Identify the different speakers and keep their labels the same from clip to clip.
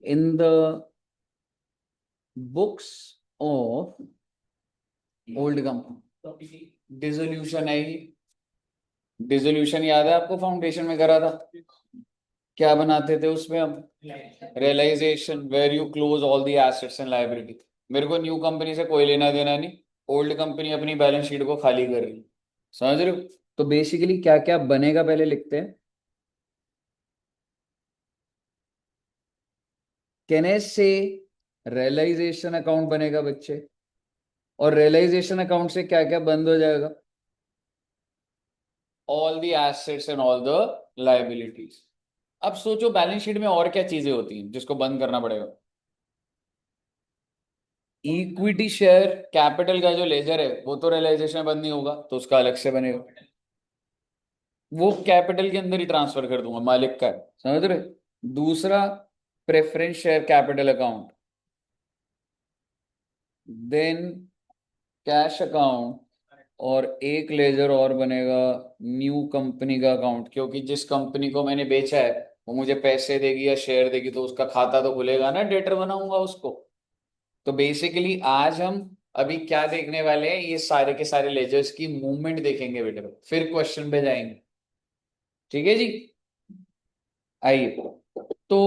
Speaker 1: in the books of old company. Dissolution है। Dissolution याद है आपको, फाउंडेशन में करा था? क्या बनाते थे उसमें हम? Realization, where you close all the assets and liability. मेरे को न्यू कंपनी से कोई लेना देना नहीं, ओल्ड कंपनी अपनी बैलेंस शीट को खाली कर रही। समझ रहे हो? तो बेसिकली क्या क्या बनेगा पहले लिखते हैं। कैन आई से रियलाइजेशन अकाउंट बनेगा बच्चे, और रियलाइजेशन अकाउंट से क्या क्या बंद हो जाएगा? All the assets and all the liabilities. अब सोचो बैलेंस शीट में और क्या चीजें होती हैं जिसको बंद करना पड़ेगा। इक्विटी शेयर कैपिटल का जो लेजर है वो तो रियलाइजेशन बंद नहीं होगा, तो उसका अलग से बनेगा। वो कैपिटल के अंदर ही ट्रांसफर कर दूंगा, मालिक का है। समझ रहे? दूसरा, preference share capital account, then cash account, और एक लेजर और बनेगा न्यू कंपनी का अकाउंट, क्योंकि जिस कंपनी को मैंने बेचा है वो मुझे पैसे देगी या शेयर देगी, तो उसका खाता तो खुलेगा ना, डेटर बनाऊंगा उसको। तो बेसिकली आज हम अभी क्या देखने वाले हैं, ये सारे के सारे लेजर्स की मूवमेंट देखेंगे बेटा, फिर क्वेश्चन पे जाएंगे। ठीक है जी, आइए। तो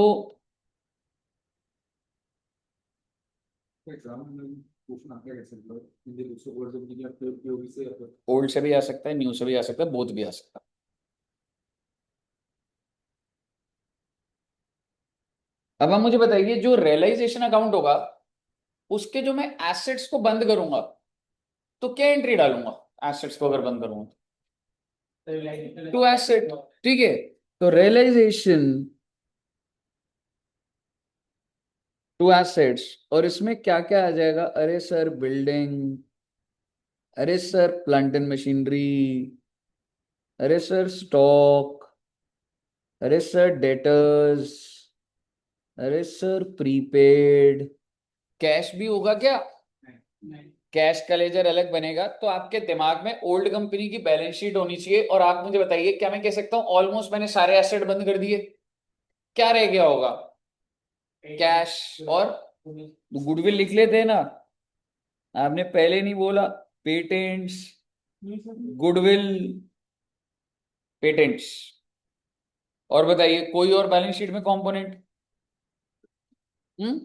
Speaker 1: ओल्ड से भी आ सकता है, न्यू से भी आ सकता है, बोथ भी आ सकता है। अब आप मुझे बताइए, जो रियलाइजेशन अकाउंट होगा उसके जो मैं एसेट्स को बंद करूंगा तो क्या एंट्री डालूंगा? एसेट्स को अगर बंद करूंगा टू एसेट, ठीक है। तो रियलाइजेशन टू एसेट्स, और इसमें क्या क्या आ जाएगा? अरे सर बिल्डिंग, अरे सर प्लांट एंड मशीनरी, अरे सर स्टॉक, अरे सर डेटर्स, अरे सर प्रीपेड। कैश भी होगा क्या? कैश का लेजर अलग बनेगा, तो आपके दिमाग में ओल्ड कंपनी की बैलेंस शीट होनी चाहिए। और आप मुझे बताइए, क्या मैं कह सकता हूं ऑलमोस्ट मैंने सारे एसेट बंद कर दिए, क्या रह गया होगा? कैश और गुडविल लिख लेते हैं ना, आपने पहले नहीं बोला? Patents, goodwill, patents. और बताइए कोई और बैलेंस शीट में कंपोनेंट? हम्म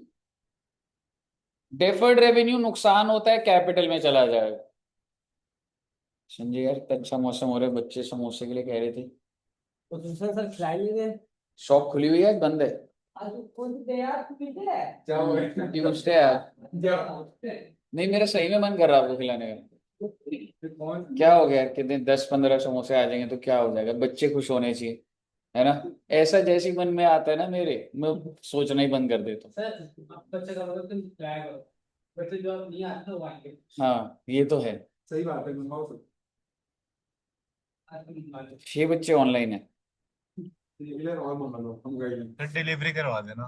Speaker 1: डेफर्ड रेवेन्यू नुकसान होता है, कैपिटल में चला जाएगा। संजय यार, इतना अच्छा मौसम हो रहा है, बच्चे समोसे के लिए कह रहे थे।
Speaker 2: तो दूसरा सर खिलाई नहीं।
Speaker 1: शॉप खुली हुई है, बंद है?
Speaker 2: आज कौन सी यार तू पीते है?
Speaker 1: ट्यूसडे है आज। नहीं, मेरा सही में मन कर रहा है आपको खिलाने का। क्या हो गया, कितने 10-15 समोसे आ जाएंगे तो क्या हो जाएगा, बच्चे खुश होने चाहिए, है ना? ऐसा जैसे ही मन में आता है ना मेरे, मैं सोचना ही बंद कर देता हूँ।
Speaker 2: सर आप बच्चे का मतलब तुम ट्राई करो, बच्चे जो आप नहीं आते हो आएंगे।
Speaker 1: हाँ ये तो है,
Speaker 3: सही बात है, मंगवाओ सब।
Speaker 1: 6 बच्चे ऑनलाइन है।
Speaker 3: रेगुलर और मंगा लो, हम गाइड।
Speaker 4: फिर डिलीवरी करवा देना।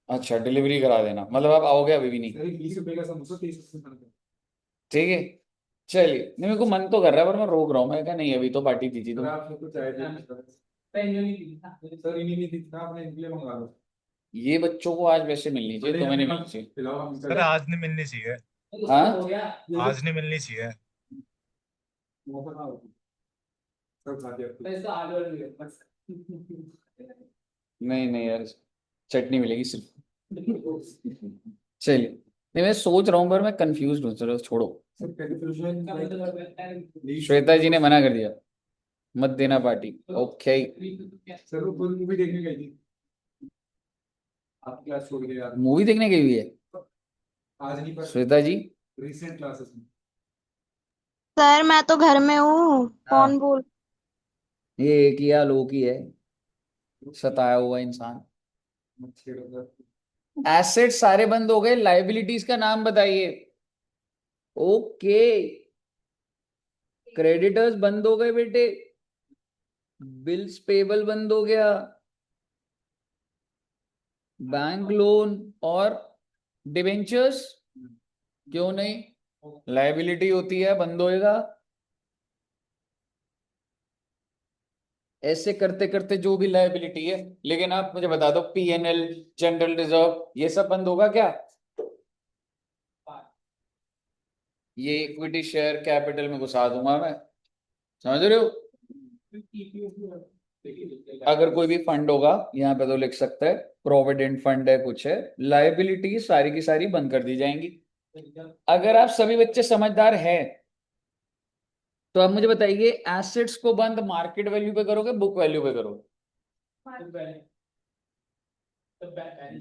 Speaker 1: अच्छा डिलीवरी करा देना, मतलब आप आओगे अभी भी नहीं?
Speaker 3: अरे 20 रुपए का समोसा 30 रुपए का।
Speaker 1: ठीक है, चलिए। नहीं, मेरे को मन तो कर रहा है पर मैं रोक रहा हूँ, मैं कहा नहीं अभी तो पार्टी दी थी
Speaker 3: सर
Speaker 1: तुम।
Speaker 3: आप सबको चाय दे सर, इन्हीं नहीं दिखता, आपने इनके लिए मंगा लो।
Speaker 1: ये बच्चों को आज वैसे मिलनी चाहिए, तुम्हें नहीं मिलनी चाहिए।
Speaker 3: पिलाओ हम
Speaker 4: सर आज नहीं मिलनी चाहिए,
Speaker 1: हाँ
Speaker 4: आज नहीं मिलनी चाहिए।
Speaker 3: मौका ना हो सब खा दिया।
Speaker 1: नहीं नहीं यार, चटनी मिलेगी सिर्फ। चलिए, नहीं मैं सोच रहा हूँ पर मैं कंफ्यूज हूँ, चलो छोड़ो।
Speaker 3: सर कंफ्यूजन
Speaker 1: श्वेता जी ने मना कर दिया, मत देना पार्टी। ओके।
Speaker 3: सर वो फुल मूवी देखने गई थी, आपकी क्लास छोड़ के यार।
Speaker 1: मूवी देखने गई हुई है
Speaker 3: आज नहीं पर
Speaker 1: श्वेता जी?
Speaker 3: रिसेंट क्लासेस में।
Speaker 5: सर मैं तो घर में हूँ।
Speaker 1: हाँ,
Speaker 5: कौन बोल?
Speaker 1: ये एक ही आलोक ही है, सताया हुआ इंसान।
Speaker 3: मत छेड़ो सर।
Speaker 1: एसेट सारे बंद हो गए, लाइबिलिटीज का नाम बताइए। ओके, क्रेडिटर्स बंद हो गए बेटे, बिल्स पेबल बंद हो गया, बैंक लोन और डिबेंचर्स क्यों नहीं, लाइबिलिटी होती है, बंद होएगा। ऐसे करते करते जो भी लायबिलिटी है, लेकिन आप मुझे बता दो पीएनएल, जनरल रिजर्व, ये सब बंद होगा क्या? ये इक्विटी शेयर कैपिटल में घुसा दूंगा मैं, समझ रहे हो? अगर कोई भी फंड होगा यहाँ पे तो लिख सकता है प्रोविडेंट फंड है, कुछ है, लायबिलिटी सारी की सारी बंद कर दी जाएंगी। अगर आप सभी बच्चे समझदार हैं तो आप मुझे बताइए एसेट्स को बंद मार्केट वैल्यू पे करोगे बुक वैल्यू पे करोगे?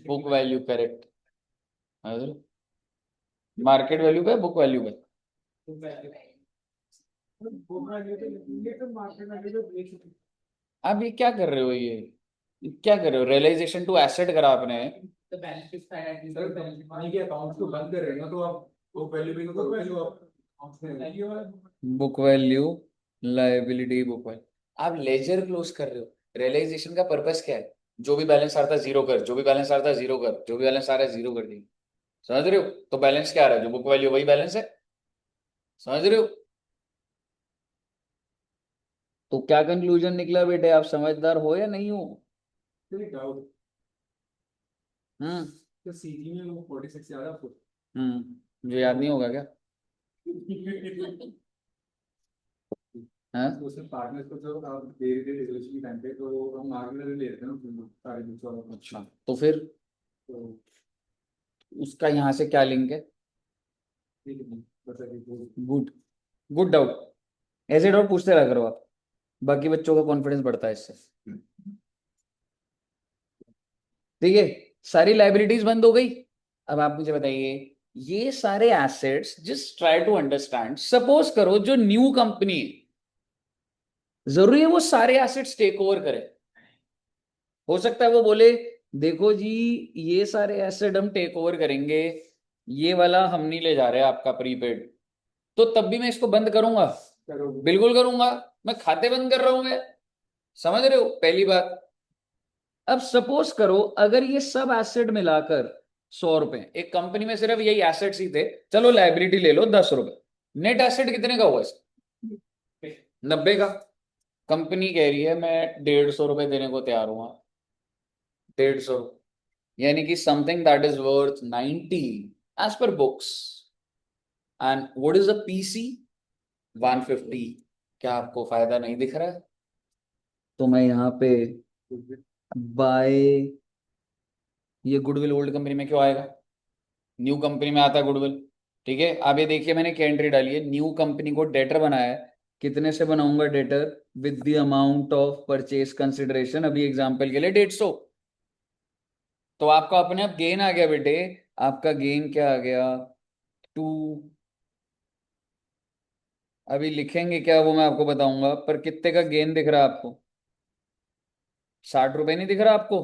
Speaker 1: Book value, correct. Market value पे, बुक वैल्यू पे। आप ये क्या कर रहे हो, ये क्या कर रहे हो? रियलाइजेशन टू एसेट करा आपने।
Speaker 3: कंपनी के अकाउंट्स को बंद कर रहे हैं ना, तो आप वो वैल्यू भी तो करोगे जो आप accounts में
Speaker 1: book value, liability, book value. आप लेजर क्लोज कर रहे हो। रियलाइजेशन का पर्पस क्या है? जो भी बैलेंस आता है जीरो कर, जो भी बैलेंस आता है जीरो कर, जो भी बैलेंस आ रहा है जीरो कर दी। समझ रहे हो? तो बैलेंस क्या आ रहा है? जो बुक वैल्यू वही बैलेंस है। समझ रहे हो? तो क्या कंक्लूजन निकला बेटे? आप समझदार हो या नहीं हो?
Speaker 3: डाउट।
Speaker 1: हम्म।
Speaker 3: तो सीजी में वो 46 याद है आपको?
Speaker 1: जो याद नहीं होगा क्या? हाँ।
Speaker 3: तो उसमें पार्टनर्स को जो आप दे रहे थे रेजोल्यूशन के टाइम पे, तो हम मार्केट में ले लेते हैं ना उसमें सारे दूसरा।
Speaker 1: अच्छा, तो फिर
Speaker 3: तो
Speaker 1: उसका यहाँ से क्या लिंक है?
Speaker 3: ठीक है, बस अभी वो
Speaker 1: गुड, गुड डाउट। ऐसे डाउट पूछते रहा करो आप, बाकी बच्चों का कॉन्फिडेंस बढ़ता है इससे। ठीक है, सारी लाइबिलिटीज बंद हो गई। अब आप मुझे बताइए ये सारे assets, just try to understand, suppose करो जो न्यू कंपनी, जरूरी है वो सारे एसेट्स टेक ओवर करे? हो सकता है वो बोले देखो जी ये सारे एसेट हम टेक ओवर करेंगे, ये वाला हम नहीं ले जा रहे आपका प्रीपेड, तो तब भी मैं इसको बंद करूंगा?
Speaker 3: करोगे।
Speaker 1: बिल्कुल करूंगा। मैं खाते बंद कर रहा हूं मैं। समझ रहे हो पहली बात? अब सपोज करो अगर ये सब एसेट मिलाकर 100 रुपए, एक कंपनी में सिर्फ यही एसेट्स ही थे, चलो लाइबिलिटी ले लो 10 रुपए, नेट एसेट कितने का हुआ इसका? 90 का। कंपनी कह रही है मैं 150 रुपए देने को तैयार हूँ। 150, यानी कि something that is worth 90 as per books. And what is a PC? 150। क्या आपको फायदा नहीं दिख रहा है? तो मैं यहाँ पे बाय, ये गुडविल ओल्ड कंपनी में क्यों आएगा? न्यू कंपनी में आता है गुडविल। ठीक है, अब ये देखिए मैंने क्या एंट्री डाली है, न्यू कंपनी को डेटर बनाया है। कितने से बनाऊंगा debtor? With the amount of purchase consideration, अभी एग्जांपल के लिए 150। तो आपका अपने आप गेन आ गया बेटे। आपका गेन क्या आ गया? 2। अभी लिखेंगे क्या वो मैं आपको बताऊंगा, पर कितने का गेन दिख रहा है आपको? 60 रुपए नहीं दिख रहा आपको?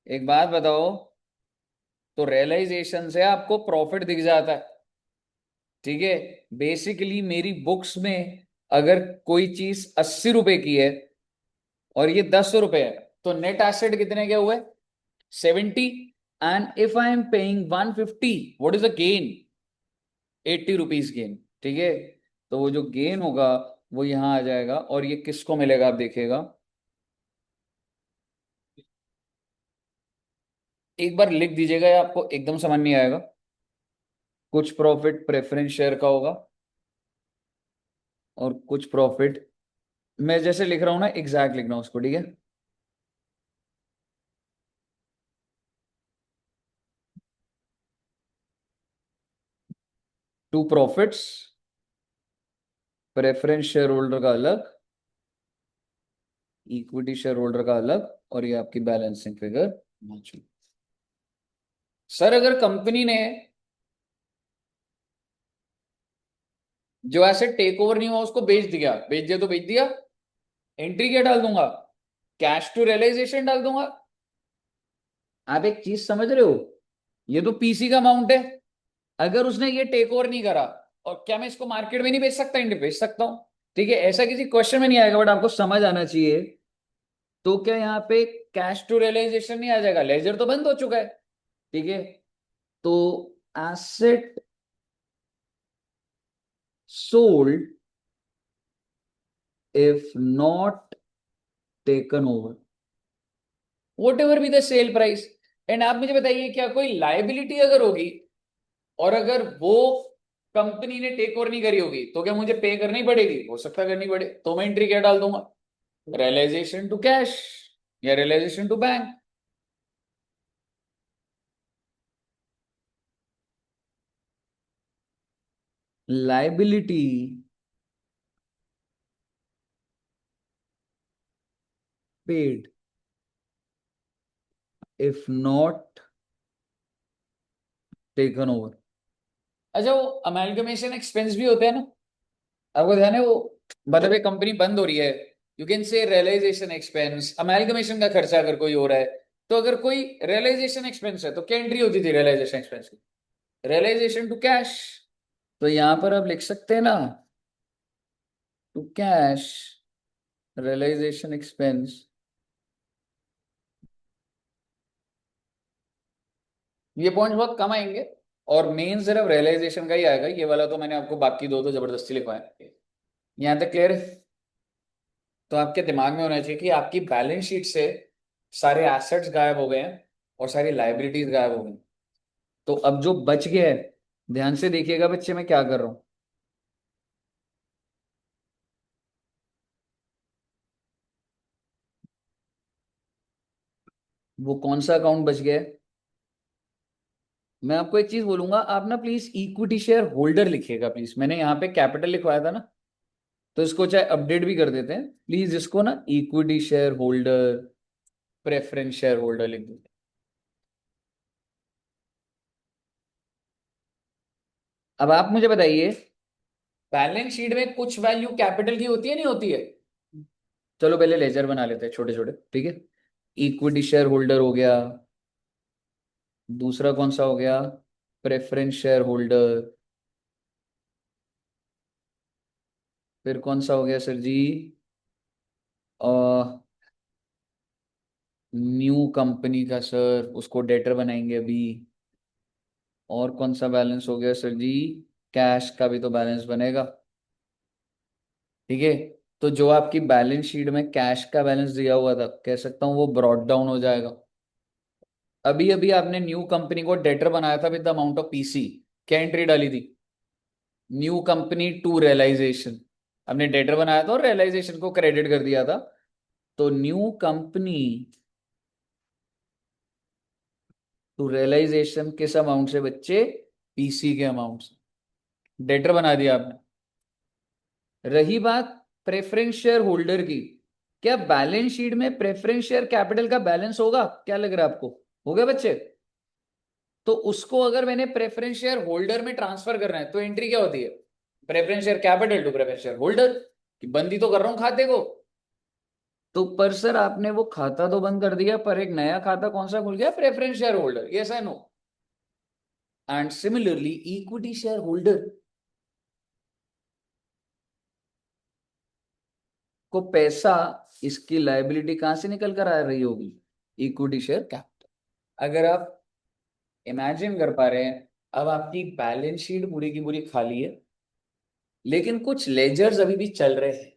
Speaker 1: एक बात बताओ, तो रियलाइजेशन से आपको प्रॉफिट दिख जाता है। ठीक है, बेसिकली मेरी बुक्स में अगर कोई चीज 80 रुपए की है और ये 10 रुपए है, तो नेट एसेट कितने के हुए? 70। And if I am paying 150, what is the gain? 80 rupees gain. ठीक है, तो वो जो गेन होगा वो यहां आ जाएगा, और ये किसको मिलेगा आप देखिएगा। एक बार लिख दीजिएगा, ये आपको एकदम समझ नहीं आएगा। कुछ प्रॉफिट प्रेफरेंस शेयर का होगा और कुछ प्रॉफिट, मैं जैसे लिख रहा हूं ना एग्जैक्ट लिख रहा हूं उसको, ठीक है। To profits, preference share holder का अलग, इक्विटी शेयर होल्डर का अलग, और ये आपकी बैलेंसिंग फिगर मैचिंग। सर अगर कंपनी ने जो एसेट टेक ओवर नहीं हुआ उसको बेच दिया, बेच दिया तो बेच दिया, एंट्री क्या डाल दूंगा? कैश टू रियलाइजेशन डाल दूंगा। आप एक चीज समझ रहे हो, ये तो पीसी का अमाउंट है। अगर उसने ये टेक ओवर नहीं करा, और क्या मैं इसको मार्केट में नहीं बेच सकता? इंडिया बेच सकता हूं। ठीक है, ऐसा किसी क्वेश्चन में नहीं आएगा, बट आपको समझ आना चाहिए। तो क्या यहाँ पे कैश टू रियलाइजेशन नहीं आ जाएगा? लेजर तो बंद हो चुका है। ठीक है, तो asset sold if not taken over, what ever be the sale price. And आप मुझे बताइए, क्या कोई लाइबिलिटी अगर होगी और अगर वो कंपनी ने टेक ओवर नहीं करी होगी तो क्या मुझे पे करनी पड़ेगी? हो सकता है करनी पड़े, तो मैं एंट्री क्या डाल दूंगा? रियलाइजेशन टू कैश या realization to bank. Liability paid if not taken over. अच्छा, वो अमेलगमेशन एक्सपेंस भी होते हैं ना, आपको ध्यान है? वो मतलब एक कंपनी बंद हो रही है, you can say realization expense, amalgamation का खर्चा अगर कोई हो रहा है, तो अगर कोई रियलाइजेशन एक्सपेंस है तो क्या एंट्री होती थी रियलाइजेशन एक्सपेंस की? Realization to cash. तो यहां पर आप लिख सकते हैं ना, टू कैश रियलाइजेशन एक्सपेंस। ये पॉइंट बहुत कम आएंगे और मेन सिर्फ रियलाइजेशन का ही आएगा, ये वाला तो मैंने आपको बाकी दो तो जबरदस्ती लिखवाया। यहां तक क्लियर है? तो आपके दिमाग में होना चाहिए कि आपकी बैलेंस शीट से सारे एसेट्स गायब हो गए हैं और सारी लाइबिलिटीज गायब हो गई। तो अब जो बच गया है, ध्यान से देखिएगा बच्चे मैं क्या कर रहा हूं। वो कौन सा अकाउंट बच गया है? मैं आपको एक चीज बोलूंगा, आप ना प्लीज इक्विटी शेयर होल्डर लिखिएगा प्लीज। मैंने यहाँ पे कैपिटल लिखवाया था ना, तो इसको चाहे अपडेट भी कर देते हैं प्लीज, इसको ना equity share holder, preference share holder लिख दीजिए। अब आप मुझे बताइए, बैलेंस शीट में कुछ वैल्यू कैपिटल की होती है नहीं होती है? चलो पहले लेजर बना लेते हैं छोटे छोटे, ठीक है। इक्विटी शेयर होल्डर हो गया, दूसरा कौन सा हो गया? Preference share holder. फिर कौन सा हो गया सर जी? न्यू कंपनी का सर, उसको डेटर बनाएंगे अभी। और कौन सा बैलेंस हो गया सर जी? कैश का भी तो बैलेंस बनेगा, ठीक है। तो जो आपकी बैलेंस शीट में कैश का बैलेंस दिया हुआ था, कह सकता हूं वो ब्रॉट डाउन हो जाएगा। अभी अभी आपने न्यू कंपनी को डेटर बनाया था with the amount of PC, क्या एंट्री डाली थी? New company to realization. हमने डेटर बनाया था और रियलाइजेशन को क्रेडिट कर दिया था, तो न्यू कंपनी टू रियलाइजेशन किस अमाउंट से बच्चे? पीसी के अमाउंट से, डेटर बना दिया आपने। रही बात प्रेफरेंस शेयर होल्डर की, क्या बैलेंस शीट में प्रेफरेंस शेयर कैपिटल का बैलेंस होगा? क्या लग रहा है आपको? हो गया बच्चे? तो उसको अगर मैंने प्रेफरेंस शेयर होल्डर में ट्रांसफर करना है तो एंट्री क्या होती है? Preference share capital to preference share holder, कि बंदी तो कर रहा हूं खाते को। तो पर सर आपने वो खाता तो बंद कर दिया, पर एक नया खाता कौन सा खुल गया? Preference share holder, yes I know. And similarly equity share holder को पैसा, इसकी लायबिलिटी कहां से निकल कर आ रही होगी? Equity share capital. अगर आप इमेजिन कर पा रहे हैं, अब आपकी बैलेंस शीट पूरी की पूरी खाली है, लेकिन कुछ लेजर्स अभी भी चल रहे हैं।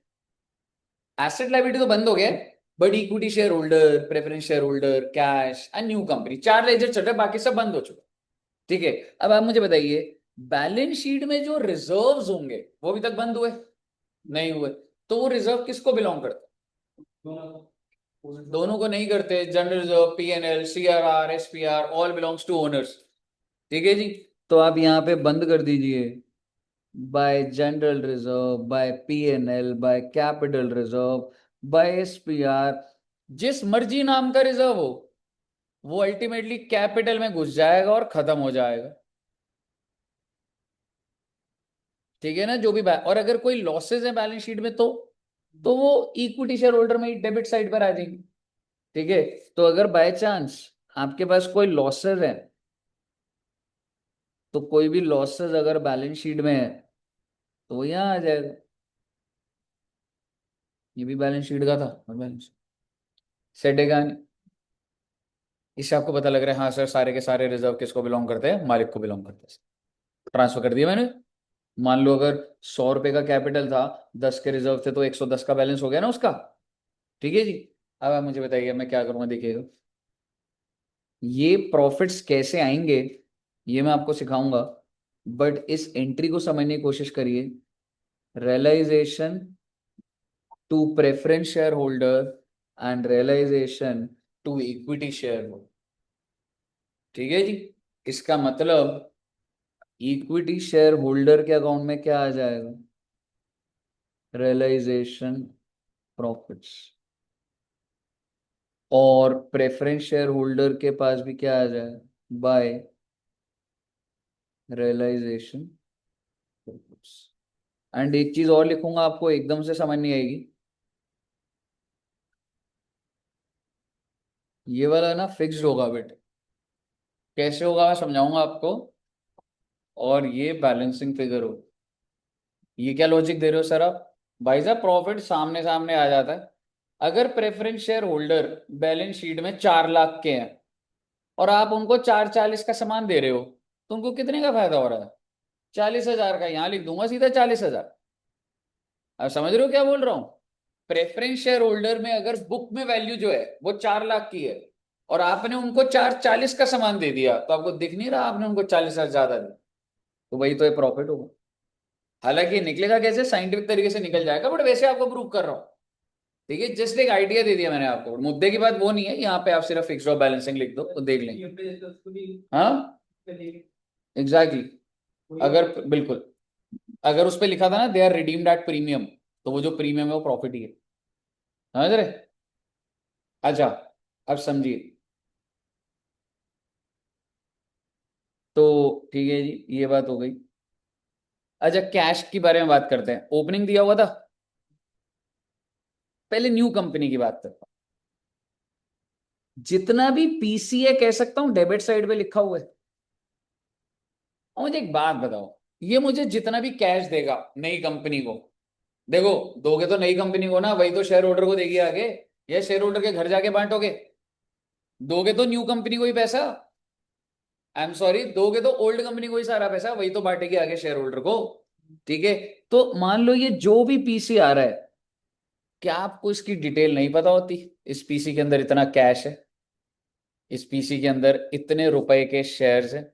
Speaker 1: एसेट लायबिलिटी तो बंद हो गया, but equity share holder, preference share holder, cash and new company, चार लेजर चल रहे हैं, बाकी सब बंद हो चुके हैं, ठीक है। अब आप मुझे बताइए, बैलेंस शीट में जो रिजर्व्स होंगे वो अभी तक बंद हुए नहीं हुए, तो वो रिजर्व किसको बिलोंग करते हैं? दोनों को नहीं करते। General reserve, PNL, CRR, SPR all belongs to owners, ठीक है जी। तो आप यहाँ पे बंद कर दीजिए, by general reserve, by PNL, by capital reserve, by SPR. जिस मर्जी नाम का रिजर्व हो, वो अल्टीमेटली कैपिटल में घुस जाएगा और खत्म हो जाएगा, ठीक है ना? जो भी और अगर कोई लॉसेज है बैलेंस शीट में तो वो इक्विटी शेयर होल्डर में ही डेबिट साइड पर आ जाएंगे, ठीक है। तो अगर बाय चांस आपके पास कोई लॉसेज है, तो कोई भी लॉसेज अगर बैलेंस शीट में है तो वो यहाँ आ जाएगा। ये भी बैलेंस शीट का था, और बैलेंस सेट है कहानी। इससे आपको पता लग रहा है, हाँ सर सारे के सारे रिजर्व किसको बिलोंग करते हैं? मालिक को बिलोंग करते हैं। ट्रांसफर कर दिया मैंने। मान लो अगर 100 रुपए का कैपिटल था, 10 के रिजर्व थे, तो 110 का बैलेंस हो गया ना उसका, ठीक है जी। अब आप मुझे बताइए मैं क्या करूंगा, देखिएगा ये प्रॉफिट्स कैसे आएंगे ये मैं आपको सिखाऊंगा, बट इस एंट्री को समझने की कोशिश करिए। Realization to preference share holder and realization to equity share holder. ठीक है जी, इसका मतलब इक्विटी शेयर होल्डर के अकाउंट में क्या आ जाएगा, रियलाइजेशन प्रॉफिट्स, और प्रेफरेंस शेयर होल्डर के पास भी क्या आ जाएगा, बाय रियलाइजेशन प्रॉफिट्स। एंड एक चीज और लिखूंगा, आपको एकदम से समझ नहीं आएगी, ये वाला ना फिक्स्ड होगा बेटे। कैसे होगा मैं समझाऊंगा आपको। और ये बैलेंसिंग फिगर हो, ये क्या लॉजिक दे रहे हो सर आप? भाई साहब प्रॉफिट सामने सामने आ जाता है। अगर preference share holder balance sheet में 4 लाख के हैं और आप उनको 440 का सामान दे रहे हो, तो उनको कितने का फायदा हो रहा है? 40,000 का। यहां लिख दूंगा सीधा 40,000। आप समझ रहे हो क्या बोल रहा हूं? प्रेफरेंस शेयर होल्डर में अगर बुक में वैल्यू जो है वो 4 लाख की है और आपने उनको 440 का सामान दे दिया, तो आपको दिख नहीं रहा आपने उनको 40,000 ज्यादा दिया, तो वही तो ये प्रॉफिट होगा। हालांकि निकलेगा कैसे, साइंटिफिक तरीके से निकल जाएगा, बट वैसे आपको प्रूव कर रहा हूं। ठीक है, जस्ट एक आइडिया दे दिया मैंने आपको, मुद्दे की बात वो नहीं है। यहाँ पे आप सिर्फ फिक्स्ड और बैलेंसिंग लिख दो तो देख लेंगे। हाँ एग्जैक्टली exactly। अगर बिल्कुल, अगर उस पर लिखा था ना they are redeemed at premium, तो वो जो प्रीमियम है वो प्रॉफिट ही है। समझ रहे? अच्छा, अब समझिए। तो ठीक है जी, ये बात हो गई। अच्छा, कैश के बारे में बात करते हैं। ओपनिंग दिया हुआ था, पहले न्यू कंपनी की बात करता हूं। जितना भी पीसीए कह सकता हूं डेबिट साइड पे लिखा हुआ है। और मुझे एक बात बताओ, ये मुझे जितना भी कैश देगा नई कंपनी को, देखो दोगे तो नई कंपनी को ना, वही तो शेयर होल्डर को देगी आगे, या शेयर होल्डर के घर जाके बांटोगे? दोगे तो न्यू कंपनी को ही पैसा। आई एम सॉरी, दोगे तो ओल्ड कंपनी को ही सारा पैसा, वही तो बांटेगी आगे शेयर होल्डर को। ठीक है, तो मान लो ये जो भी पीसी आ रहा है, क्या आपको इसकी डिटेल नहीं पता होती? इस पीसी के अंदर इतना कैश है, इस पीसी के अंदर इतने रुपए के शेयर्स हैं,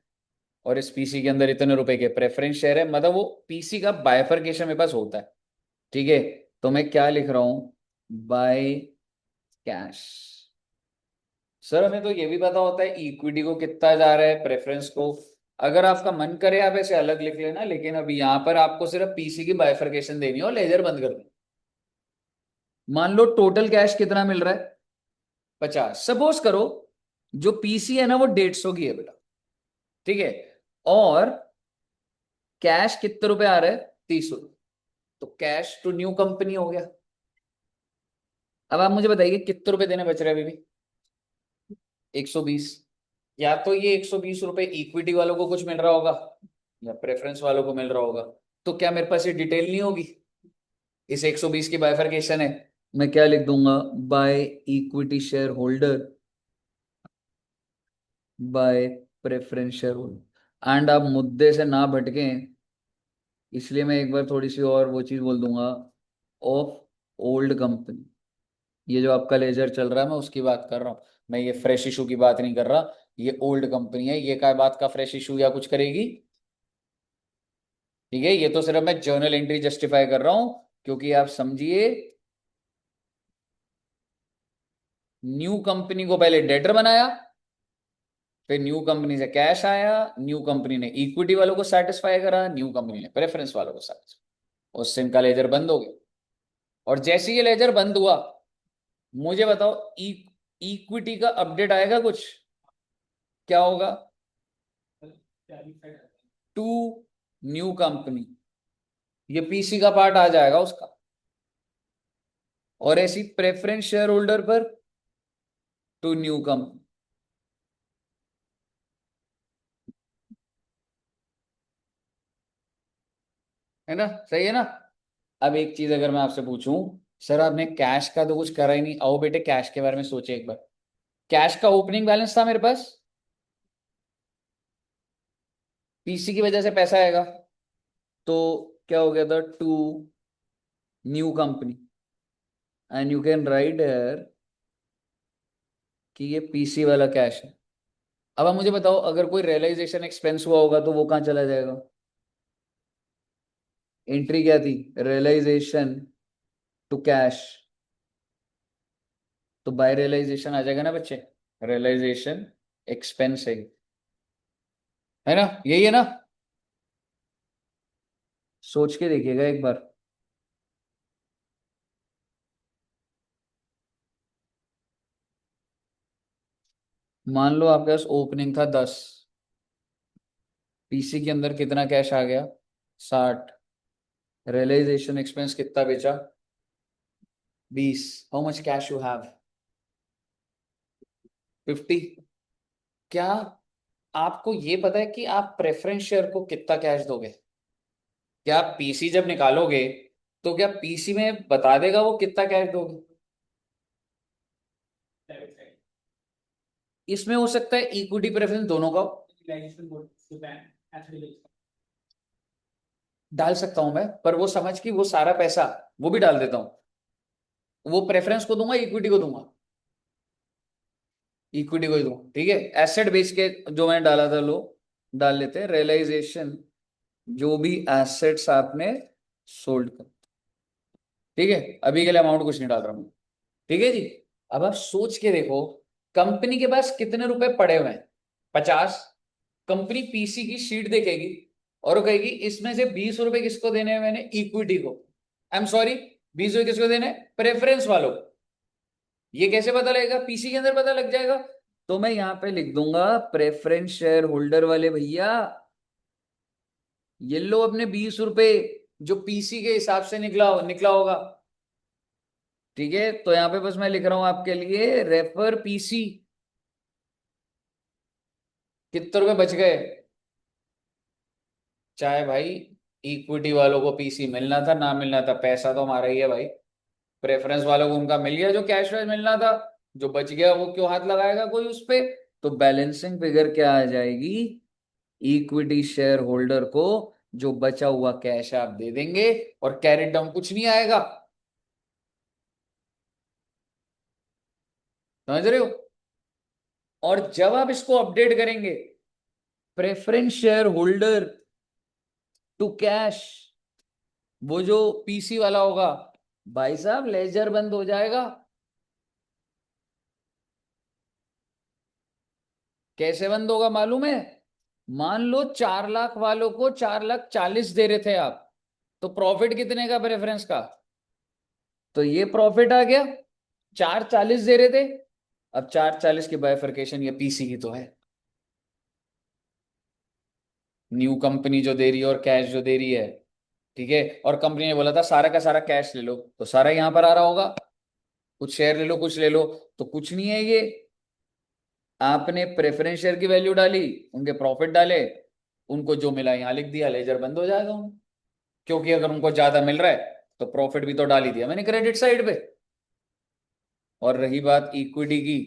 Speaker 1: और इस पीसी के अंदर इतने रुपए के प्रेफरेंस शेयर है। मतलब वो पीसी का बायफरकेशन मेरे पास होता है। ठीक है, तो मैं क्या लिख रहा हूं, बाय कैश। सर हमें तो ये भी पता होता है इक्विटी को कितना जा रहा है, प्रेफरेंस को। अगर आपका मन करे आप ऐसे अलग लिख लेना, लेकिन अभी यहां पर आपको सिर्फ पीसी की बायफरकेशन देनी है और लेजर बंद कर देना। मान लो टोटल कैश कितना मिल रहा है, 50। सपोज करो जो पीसी है ना वो 150 की है बेटा। ठीक है, और कैश कितने रुपए आ रहे हैं, 30 रुपए। तो कैश टू न्यू कंपनी हो गया। अब आप मुझे बताइए कितने रुपए देने बच रहे हैं अभी भी? 120। या तो ये 120 रुपए इक्विटी वालों को कुछ मिल रहा होगा, या प्रेफरेंस वालों को मिल रहा होगा। तो क्या मेरे पास ये डिटेल नहीं होगी? इस 120 की बाइफरकेशन है, मैं क्या लिख दूंगा, by equity share holder, bye preference share holder. And आप मुद्दे से ना भटकें, इसलिए मैं एक बार थोड़ी सी और वो चीज बोल दूंगा, ऑफ ओल्ड कंपनी। ये जो आपका लेजर चल रहा है मैं उसकी बात कर रहा हूँ, मैं ये फ्रेश इशू की बात नहीं कर रहा। ये ओल्ड कंपनी है, ये क्या बात का फ्रेश इशू या कुछ करेगी? ठीक है, ये तो सिर्फ मैं जर्नल एंट्री जस्टिफाई कर रहा हूं, क्योंकि आप समझिए न्यू कंपनी को पहले डेटर बनाया, फिर न्यू कंपनी से कैश आया, न्यू कंपनी ने इक्विटी वालों को सेटिस्फाई करा, न्यू कंपनी ने प्रेफरेंस वालों को सेटिस्फाई, उससे इनका लेजर बंद हो गया। और जैसे ये लेजर बंद हुआ, मुझे बताओ इक्विटी का अपडेट आएगा कुछ? क्या होगा, टू न्यू कंपनी, ये पीसी का पार्ट आ जाएगा उसका। और ऐसी प्रेफरेंस शेयर होल्डर पर टू न्यू कंपनी। है ना, सही है ना? अब एक चीज अगर मैं आपसे पूछूं, सर आपने कैश का तो कुछ करा ही नहीं, आओ बेटे कैश के बारे में सोचे एक बार। कैश का ओपनिंग बैलेंस था मेरे पास, पीसी की वजह से पैसा आएगा, तो क्या हो गया था, to new company. And you can write here कि ये पीसी वाला कैश है। अब आप मुझे बताओ, अगर कोई रियलाइजेशन एक्सपेंस हुआ होगा तो वो कहाँ चला जाएगा? एंट्री क्या थी? रियलाइजेशन टू कैश, तो बाय रियलाइजेशन आ जाएगा ना बच्चे। रियलाइजेशन एक्सपेंस है ना, यही है ना? सोच के देखिएगा एक बार। मान लो आपके पास ओपनिंग था 10, पीसी के अंदर कितना कैश आ गया? 60। रियलाइजेशन एक्सपेंस कितना बेचा? 20। How much cash you have? 50। क्या आपको ये पता है कि आप प्रेफरेंस शेयर को कितना कैश दोगे? क्या आप पीसी जब निकालोगे तो क्या पीसी में बता देगा वो कितना कैश दोगे? इसमें हो सकता है इक्विटी प्रेफरेंस दोनों का हो। डाल सकता हूं मैं, पर वो समझ कि वो सारा पैसा वो भी डाल देता हूं। वो प्रेफरेंस को दूंगा, इक्विटी को दूंगा? इक्विटी को ही दूंगा, ठीक है। एसेट बेच के जो मैंने डाला था लो, डाल लेते हैं रियलाइजेशन, जो भी एसेट्स आपने सोल्ड कर, ठीक है। अभी के लिए अमाउंट कुछ नहीं डाल रहा हूं, ठीक है जी। अब आप सोच के देखो, कंपनी के पास कितने रुपए पड़े हुए हैं? 50। कंपनी पीसी की शीट देखेगी और वो कहेगी इसमें से 20 रुपए किसको देने हैं मैंने? इक्विटी को। आई एम सॉरी, 20 रुपए किसको देने? प्रेफरेंस वालों को। ये कैसे पता लगेगा? पीसी के अंदर पता लग जाएगा। तो मैं यहां पे लिख दूंगा प्रेफरेंस शेयर होल्डर वाले भैया, ये लो अपने 20 रुपए जो पीसी के हिसाब से निकला निकला होगा, ठीक है। तो यहां पे बस मैं लिख रहा हूं आपके लिए रेफर पीसी। कितने रुपए बच गए? चाहे भाई इक्विटी वालों को पीसी मिलना था ना मिलना था, पैसा तो हमारा ही है भाई। प्रेफरेंस वालों को उनका मिल गया जो कैश वैश मिलना था, जो बच गया वो क्यों हाथ लगाएगा कोई उस पे? तो बैलेंसिंग फिगर क्या आ जाएगी? इक्विटी शेयर होल्डर को जो बचा हुआ कैश आप दे देंगे और कैरेट डाउन कुछ नहीं आएगा। समझ रहे हो? और जब आप इसको अपडेट करेंगे, preference share holder to cash, वो जो पीसी वाला होगा, भाई साहब लेजर बंद हो जाएगा। कैसे बंद होगा मालूम है? मान लो 4 लाख वालों को 4,40,000 दे रहे थे आप, तो प्रॉफिट कितने का प्रेफरेंस का? तो ये प्रॉफिट आ गया। 4,40 दे रहे थे, अब 4,40 की बाइफरकेशन ये पीसी की तो है। न्यू कंपनी जो दे रही है और कैश जो दे रही है, ठीक है। और कंपनी ने बोला था सारा का सारा कैश ले लो, तो सारा यहां पर आ रहा होगा। कुछ शेयर ले लो, कुछ ले लो, तो कुछ नहीं है ये। आपने प्रेफरेंस शेयर की वैल्यू डाली, उनके प्रॉफिट डाले, उनको जो मिला यहां लिख दिया, लेजर बंद हो जाएगा उनका। क्योंकि अगर उनको ज्यादा मिल रहा है तो प्रॉफिट भी तो डाल ही दिया मैंने क्रेडिट साइड पे। और रही बात इक्विटी की,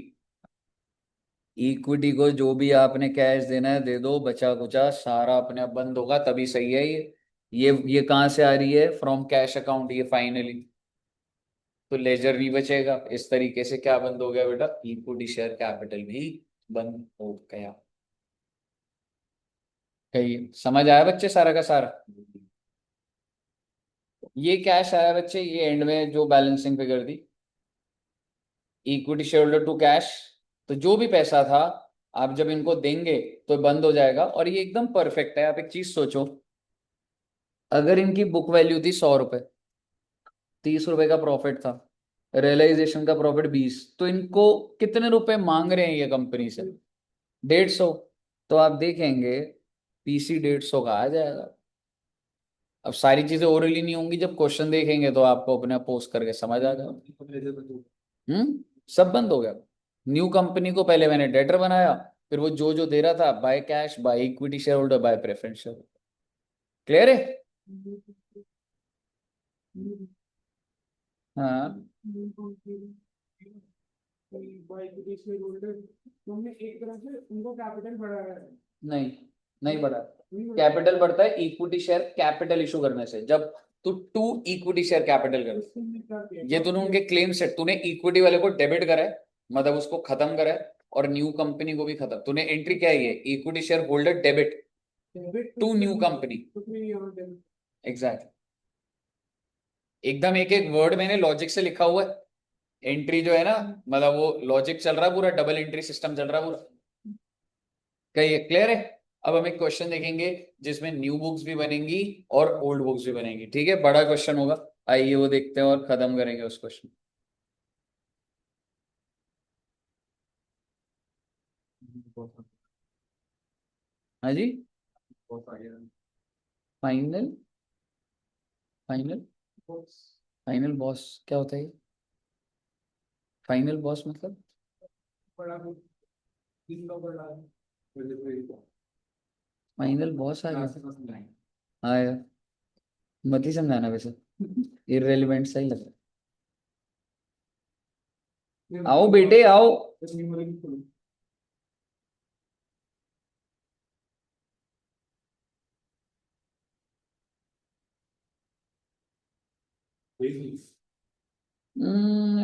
Speaker 1: इक्विटी को जो भी आपने कैश देना है दे दो, बचा कुचा सारा अपने आप बंद होगा तभी सही है ये कहां से आ रही है? फ्रॉम कैश अकाउंट ये फाइनली। तो लेजर नहीं बचेगा। इस तरीके से क्या बंद हो गया बेटा? इक्विटी शेयर कैपिटल भी बंद हो गया। कहीं समझ आया बच्चे सारा का सारा? ये कैश आया बच्चे, ये एंड में जो बैलेंसिंग फिगर दी, equity share holder to cash. तो जो भी पैसा था आप जब इनको देंगे तो बंद हो जाएगा। और ये एकदम परफेक्ट है। आप एक चीज सोचो, अगर इनकी बुक वैल्यू थी 100 रुपए, 30 रुपए का प्रॉफिट था, रियलाइजेशन का प्रॉफिट 20, तो इनको कितने रुपए मांग रहे हैं ये कंपनी से? 150। तो आप देखेंगे पीसी 150 का आ जाएगा। अब सारी चीजें ओरली नहीं होंगी, जब क्वेश्चन देखेंगे तो आपको अपने पोस्ट करके समझ आ जाएगा। सब बंद हो गया। न्यू कंपनी को पहले मैंने डेटर बनाया, फिर वो जो जो दे रहा था, by cash, by equity share holder, bye preference share. Clear है? हाँ।
Speaker 3: तुमने एक तरह से उनको कैपिटल बढ़ाया है।
Speaker 1: नहीं, नहीं बढ़ा। कैपिटल बढ़ता है इक्विटी शेयर कैपिटल इशू करने से, जब तू टू इक्विटी शेयर कैपिटल कर। ये तूने उनके क्लेम सेट, तूने इक्विटी वाले को डेबिट करा है, मतलब उसको खत्म करा है और न्यू कंपनी को भी खत्म। तूने एंट्री क्या है, equity share holder debit to new company. Exact, एकदम एक एक वर्ड मैंने लॉजिक से लिखा हुआ है। एंट्री जो है ना, मतलब वो लॉजिक चल रहा है पूरा, डबल एंट्री सिस्टम चल रहा है पूरा। कही क्लियर है? अब हम एक क्वेश्चन देखेंगे जिसमें न्यू बुक्स भी बनेंगी और ओल्ड बुक्स भी बनेंगी। ठीक है, बड़ा क्वेश्चन होगा, आइए वो देखते हैं और खत्म करेंगे उस क्वेश्चन। हाँ जी,
Speaker 3: बहुत आगे है।
Speaker 1: फाइनल फाइनल फाइनल बॉस क्या होता है? फाइनल बॉस मतलब
Speaker 3: बड़ा है, दिन का बड़ा है।
Speaker 1: फाइनल बॉस आ गया।
Speaker 3: क्लास में समझाएंगे।
Speaker 1: हाँ यार, मत ही समझाना वैसे, इररेलेवेंट सा ही लग रहा है। आओ बेटे आओ।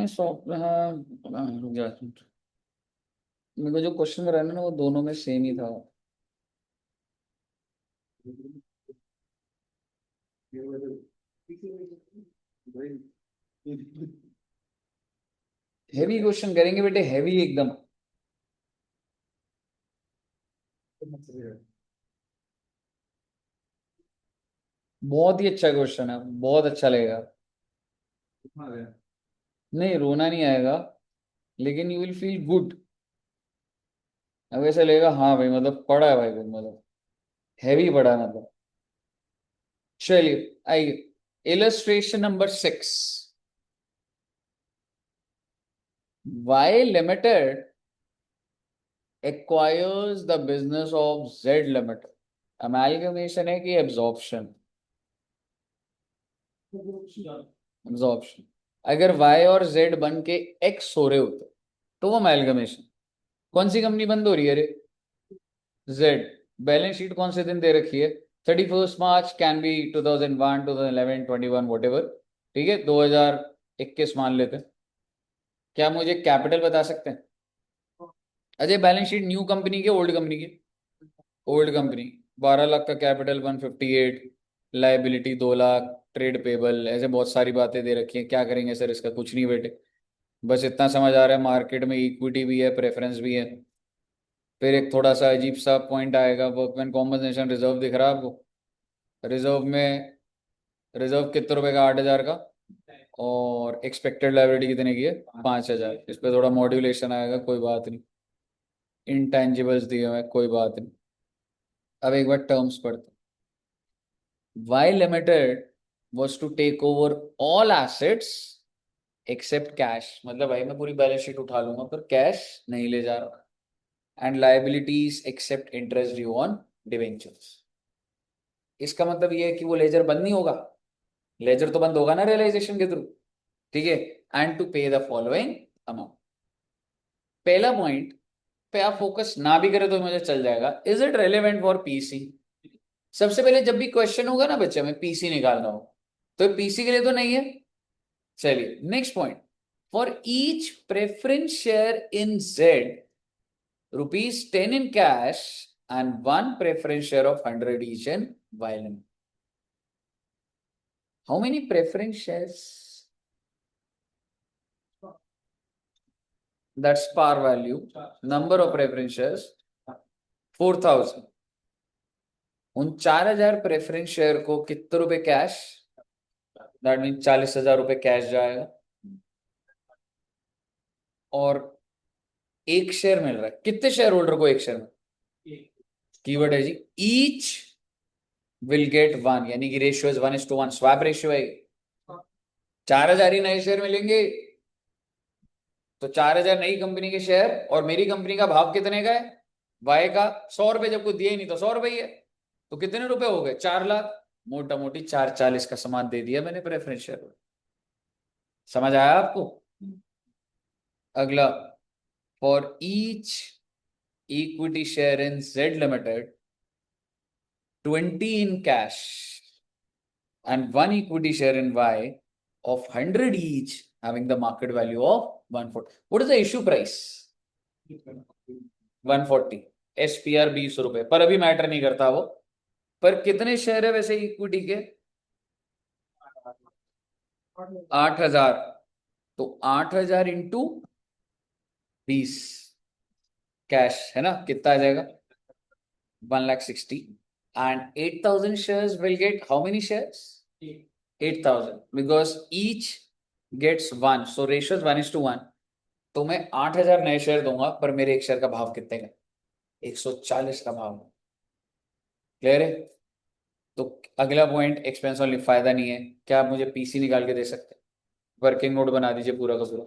Speaker 1: सॉफ्ट, हाँ रुक जा। मेरे को जो क्वेश्चन कराना ना वो दोनों में सेम ही था। हैवी क्वेश्चन करेंगे बेटे, हैवी एकदम। बहुत ही अच्छा क्वेश्चन है, बहुत अच्छा लगेगा। नहीं रोना नहीं आएगा, लेकिन यू विल फील गुड। अब ऐसा लगेगा हाँ भाई, मतलब पढ़ा है भाई कुछ, मतलब हैवी पढ़ा है मतलब। चलिए आइए, illustration number 6। Y limited acquires the business of Z limited. Amalgamation है कि एब्जॉर्प्शन? एब्जॉर्प्शन। अगर वाई और जेड बन के एक्स हो रहे होते तो वो अमेलगमेशन। कौन सी कंपनी बंद हो रही है रे? जेड। बैलेंस शीट कौन से दिन दे रखी है? 31 मार्च, कैन बी 2001, 2011, 21, वट एवर। ठीक है, 2021 मान लेते हैं। क्या मुझे कैपिटल बता सकते हैं? Ajay, balance sheet new company की ओल्ड कंपनी की? Old company. 12 लाख का capital, 158 liability, 2 lakh trade payable, ऐसे बहुत सारी बातें दे रखी हैं। क्या करेंगे सर इसका? कुछ नहीं बेटे, बस इतना समझ आ रहा है मार्केट में इक्विटी भी है, प्रेफरेंस भी है। फिर एक थोड़ा सा अजीब सा पॉइंट आएगा, वर्कमैन कॉम्पनसेशन रिजर्व दिख रहा है आपको? रिजर्व में, रिजर्व कितने रुपए का? 8,000 का। और एक्सपेक्टेड लाइबिलिटी कितने की है? 5,000। इस पे थोड़ा मॉड्यूलेशन आएगा, कोई बात नहीं। इंटेंजिबल्स दिए हुए हैं, कोई बात नहीं। अब एक बार टर्म्स पढ़ते। Y limited was to take over all assets except cash. मतलब भाई मैं पूरी बैलेंस शीट उठा लूंगा पर कैश नहीं ले जा रहा। And liabilities except interest due on debentures. इसका मतलब ये है कि वो लेजर बंद नहीं होगा। लेजर तो बंद होगा ना रियलाइजेशन के थ्रू। ठीक है, एंड टू पे द फॉलोइंग अमाउंट। पहला पॉइंट पे आप फोकस ना भी करें तो मुझे चल जाएगा, is it relevant for PC? सबसे पहले जब भी क्वेश्चन होगा ना बच्चे में पीसी निकालना हो, तो पीसी के लिए तो नहीं है। चलिए next point. For each preference share in Z, ₹10 in cash and one preference share of 100 each in violin. How many preference shares? That's par value. Number of preference shares 4,000. उन 4,000 प्रेफरेंस शेयर को कितने रुपए cash? That mean 40,000 रुपए cash जाएगा। और एक share मिल रहा है, कितने शेयर होल्डर को एक शेयर में? कीवर्ड है जी ईच विल गेट वन, यानी कि रेशियो इज 1:1, स्वैप रेशियो है। 4,000 ही नए शेयर मिलेंगे, तो 4,000 नई कंपनी के शेयर, और मेरी कंपनी का भाव कितने का है? वाई का 100 रुपए, जब कोई दिए ही नहीं तो 100 रुपए ही है। तो कितने रुपए हो गए? 4 लाख। मोटा मोटी 440 का सामान दे दिया मैंने प्रेफरेंस शेयर। समझ आया आपको? अगला, for each equity share in Z limited 20 in cash and one equity share in Y of 100 each having the market value of 140. What is the issue price? 140. SPR 20 रुपए पर, अभी मैटर नहीं करता वो। पर कितने शेयर है वैसे इक्विटी के? 8,000। तो 8,000 इंटू 20 कैश है ना, कितना आ जाएगा? 1,60,000। And 8,000 shares will get how many shares? 8,000 because each gets 1, so ratio is 1:1। तो मैं 8,000 नए शेयर दूंगा, पर मेरे एक शेयर का भाव कितने का? 140 का भाव। क्लियर है? तो अगला पॉइंट, एक्सपेंस ओनली, फायदा नहीं है। क्या आप मुझे पीसी निकाल के दे सकते हैं? वर्किंग नोट बना दीजिए पूरा का पूरा।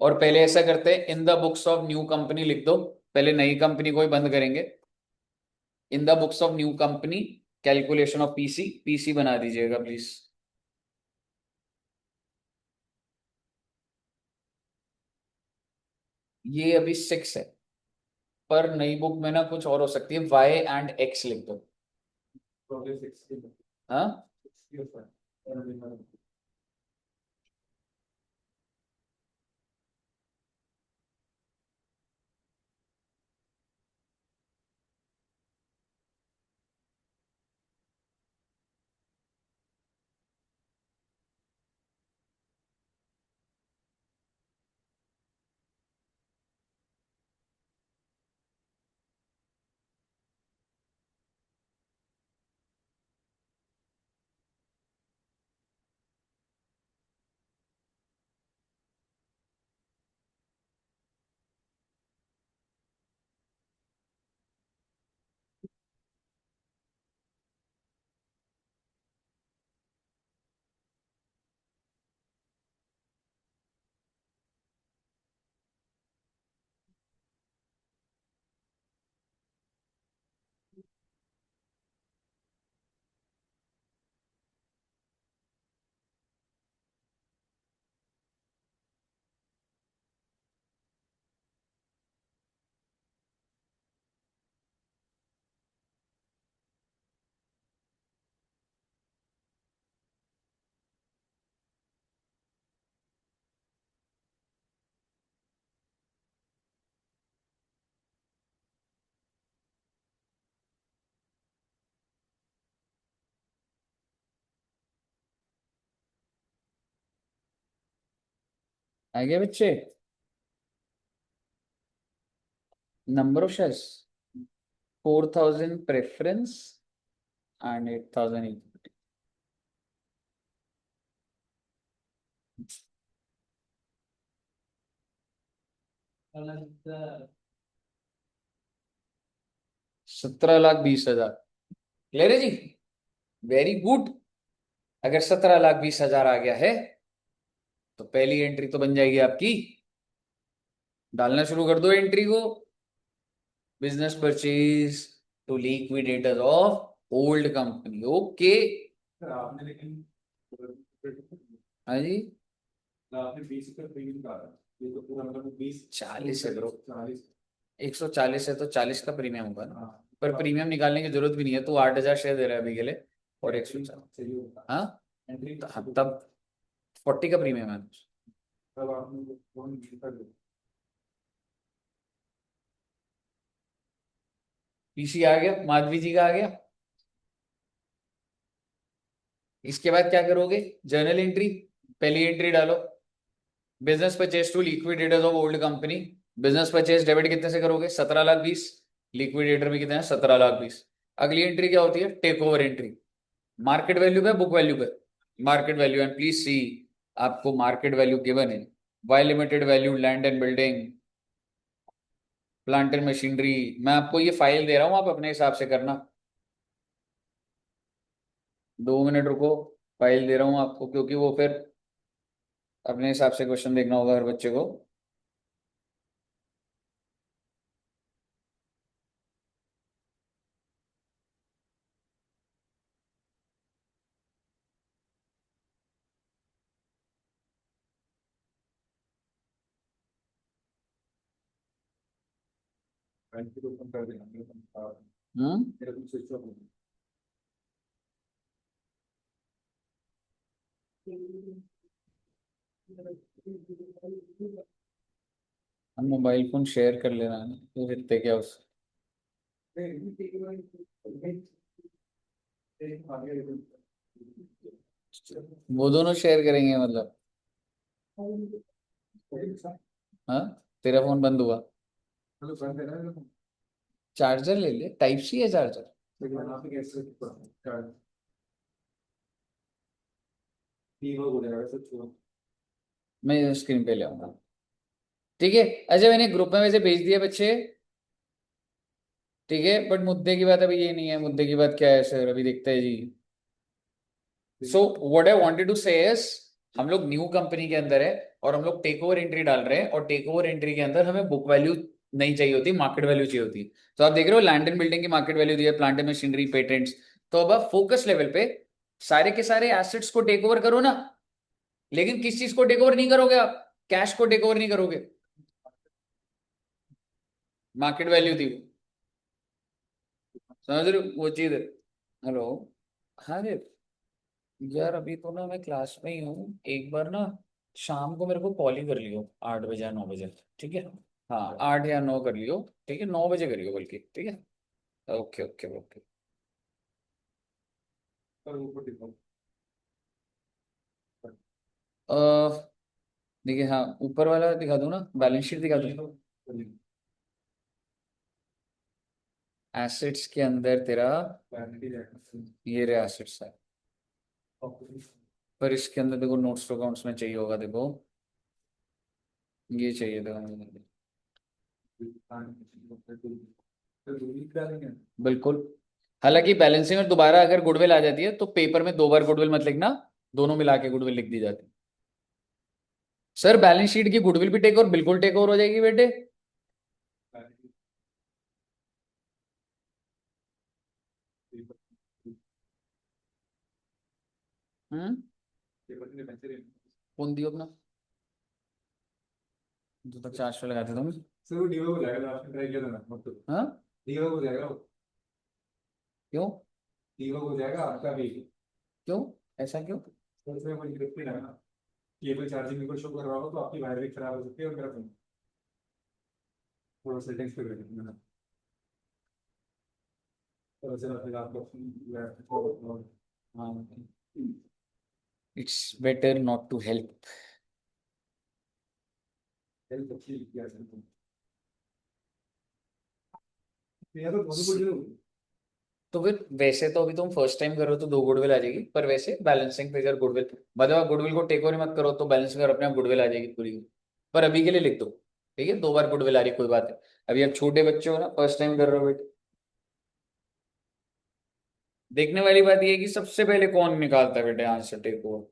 Speaker 1: और पहले ऐसा करते हैं, in the books of new company लिख दो। पहले नई कंपनी को ही बंद करेंगे। In the books of new company, calculation of PC, PC बना दीजिएगा प्लीज। ये अभी 6 है, पर नई बुक में ना कुछ और हो सकती है। वाई एंड एक्स लिख दो। हाँ, आ गया बच्चे? Number of shares 4,000 preference and 8,000 equity. 17,20,000। Clear है जी? Very good. अगर 17,20,000 आ गया है, तो पहली एंट्री तो बन जाएगी आपकी। डालना शुरू कर दो एंट्री को। Business purchase to liquidators of old company. Okay.
Speaker 3: आपने लेकिन
Speaker 1: हाँ जी,
Speaker 3: आपने 20 का प्रीमियम डाला, ये तो पूरा मतलब 20
Speaker 1: 40 है ब्रो।
Speaker 3: 40।
Speaker 1: 140 है तो 40 का प्रीमियम होगा ना।
Speaker 3: हाँ,
Speaker 1: पर प्रीमियम निकालने की जरूरत भी नहीं है, तो 8,000 शेयर दे रहा है अभी के लिए, और 140।
Speaker 3: सही होगा।
Speaker 1: हाँ,
Speaker 3: एंट्री
Speaker 1: तब 40 का प्रीमियम है।
Speaker 3: तब आपने फोन कर दो।
Speaker 1: पीसी आ गया, माधवी जी का आ गया। इसके बाद क्या करोगे? Journal entry. पहली एंट्री डालो, business purchase to liquidators of old company. Business purchase debit कितने से करोगे? 17,20,000। लिक्विडेटर में कितना है? 17,20,000। अगली एंट्री क्या होती है? Take over entry. Market value पे, बुक वैल्यू पे? Market value. And please see, आपको मार्केट वैल्यू गिवन है। Y limited value, land and building, plant and machinery. मैं आपको ये फाइल दे रहा हूं, आप अपने हिसाब से करना। 2 मिनट रुको, फाइल दे रहा हूं आपको, क्योंकि वो फिर अपने हिसाब से क्वेश्चन देखना होगा हर बच्चे को।
Speaker 3: एंट्री ओपन कर देना
Speaker 1: हम्म।
Speaker 3: मेरा कुछ स्विच ऑफ हो
Speaker 1: हम मोबाइल फोन शेयर कर ले रहे हैं तो इतने क्या उस वो दोनों शेयर करेंगे मतलब। हाँ, तेरा फोन बंद हुआ।
Speaker 3: हेलो सर, दे रहा है
Speaker 1: चार्जर ले ले, टाइप सी है चार्जर।
Speaker 3: लेकिन आप कैसे कार्ड वीवो हो जाएगा सब छोड़ो।
Speaker 1: मैं स्क्रीन पे ले आऊंगा। ठीक है। अच्छा, मैंने ग्रुप में वैसे भेज दिया बच्चे। ठीक है, बट मुद्दे की बात अभी ये नहीं है। मुद्दे की बात क्या है सर, अभी देखते हैं जी। So what I wanted to say is, हम लोग न्यू कंपनी के अंदर है और हम लोग टेक ओवर एंट्री डाल रहे हैं, और टेक ओवर एंट्री के अंदर हमें बुक वैल्यू नहीं चाहिए होती, मार्केट वैल्यू चाहिए होती। तो आप देख रहे हो लैंड एंड बिल्डिंग की मार्केट वैल्यू दी है, प्लांट एंड मशीनरी, पेटेंट्स। तो अब आप फोकस लेवल पे सारे के सारे एसेट्स को टेक ओवर करो ना। लेकिन किस चीज को टेक ओवर नहीं करोगे आप? कैश को टेक ओवर नहीं करोगे, मार्केट वैल्यू थी वो। समझ रहे हो वो चीज है। हेलो। हाँ रे। यार अभी तो ना मैं क्लास में ही हूँ, एक बार ना शाम को मेरे को कॉल ही कर लियो, 8 बजे या 9 बजे। ठीक है। हाँ, 8 या 9 कर लियो। ठीक है, 9 बजे करियो बल्कि। ठीक है। Okay okay okay.
Speaker 3: पर ऊपर दिखाओ।
Speaker 1: देखिए, हाँ ऊपर वाला दिखा दूँ ना, बैलेंस शीट दिखा दूँ। एसेट्स के अंदर तेरा ये रहा एसेट्स है, पर इसके अंदर देखो नोट्स टू अकाउंट्स में चाहिए होगा, देखो ये चाहिए था मुझे। बिल्कुल। हालांकि बैलेंसिंग में दोबारा अगर गुडविल आ जाती है तो पेपर में 2 बार गुडविल मत लिखना, दोनों मिला के गुडविल लिख दी जाती है। सर बैलेंस शीट की गुडविल भी टेक ओवर, बिल्कुल टेक ओवर हो जाएगी बेटे। हम्म। कौन दियो अपना, जो तक 400 लगाते तुम।
Speaker 3: सर वो डीओ हो जाएगा, आपने ट्राई किया था ना मतलब।
Speaker 1: हाँ।
Speaker 3: डीओ हो जाएगा वो।
Speaker 1: क्यों?
Speaker 3: डीओ हो जाएगा आपका भी।
Speaker 1: क्यों? ऐसा क्यों?
Speaker 3: तो उसमें कोई दिक्कत नहीं है ना। केबल चार्जिंग मेरे को शो कर रहा हो तो आपकी वायर भी खराब हो सकती है और मेरा फोन थोड़ा सेटिंग्स पे कर देना। तो ऐसे फिर आपको
Speaker 1: हाँ, it's better not to help.
Speaker 3: Help अच्छी किया सकते हैं। यार तो बहुत बढ़िया।
Speaker 1: तो फिर वैसे तो अभी तुम फर्स्ट टाइम करो तो 2 गुडविल आ जाएगी, पर वैसे बैलेंसिंग फिगर गुडविल, मतलब आप गुडविल को टेक ओवर मत करो तो बैलेंस फिगर अपने आप गुडविल आ जाएगी पूरी। पर अभी के लिए लिख दो। ठीक है, 2 बार गुडविल आ रही है, कोई बात है। अभी आप छोटे बच्चे हो ना, फर्स्ट टाइम कर रहे हो बेटे। देखने वाली बात ये है कि सबसे पहले कौन निकालता है बेटे आंसर टेक ओवर।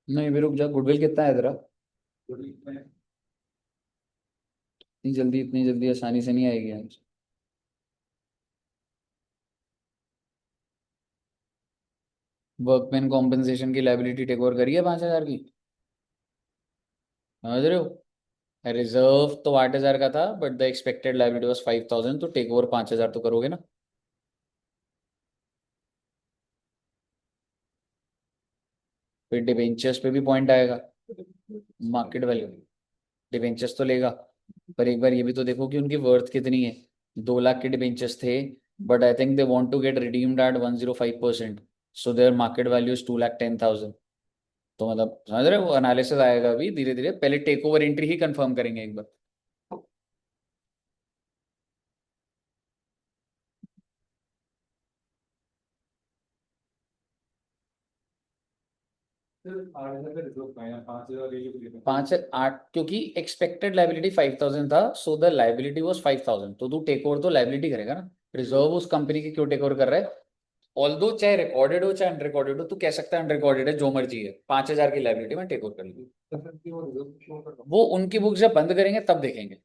Speaker 1: नहीं भी रुक जा, गुडविल कितना है तेरा? इतनी जल्दी आसानी से नहीं आएगी आंसर। वर्कमैन कॉम्पेंसेशन की लाइबिलिटी टेक ओवर करी है 5,000 की, समझ रहे हो? रिजर्व तो 8,000 का था, but the expected liability was 5,000, तो टेक ओवर 5,000 तो करोगे ना। फिर डिवेंचर्स पे भी पॉइंट आएगा, मार्केट वैल्यू। डिवेंचर्स तो लेगा, पर एक बार ये भी तो देखो कि उनकी वर्थ कितनी है। 2 लाख के डिबेंचर्स थे, but I think they want to get redeemed at 105%, so their market value is 2,10,000। तो मतलब समझ रहे हो, वो एनालिसिस आएगा अभी धीरे धीरे, पहले टेक ओवर एंट्री ही कंफर्म करेंगे एक बार।
Speaker 3: सिर्फ 8,000 का रिजर्व पाया, 5,000 ले लिया।
Speaker 1: 5 8, क्योंकि एक्सपेक्टेड लाइबिलिटी 5,000 था, सो द लाइबिलिटी वाज 5,000, तो तू टेक ओवर तो लाइबिलिटी करेगा ना, रिजर्व उस कंपनी की क्यों टेक ओवर कर रहा है। ऑल्दो चाहे रिकॉर्डेड हो चाहे अनरिकॉर्डेड हो, तू कह सकता है अनरिकॉर्डेड है, जो मर्जी है, 5,000 की लाइबिलिटी में टेक ओवर कर ली।
Speaker 3: तो फिर कि वो रिजर्व शो कर रहा
Speaker 1: वो उनकी बुक जब बंद करेंगे तब देखेंगे।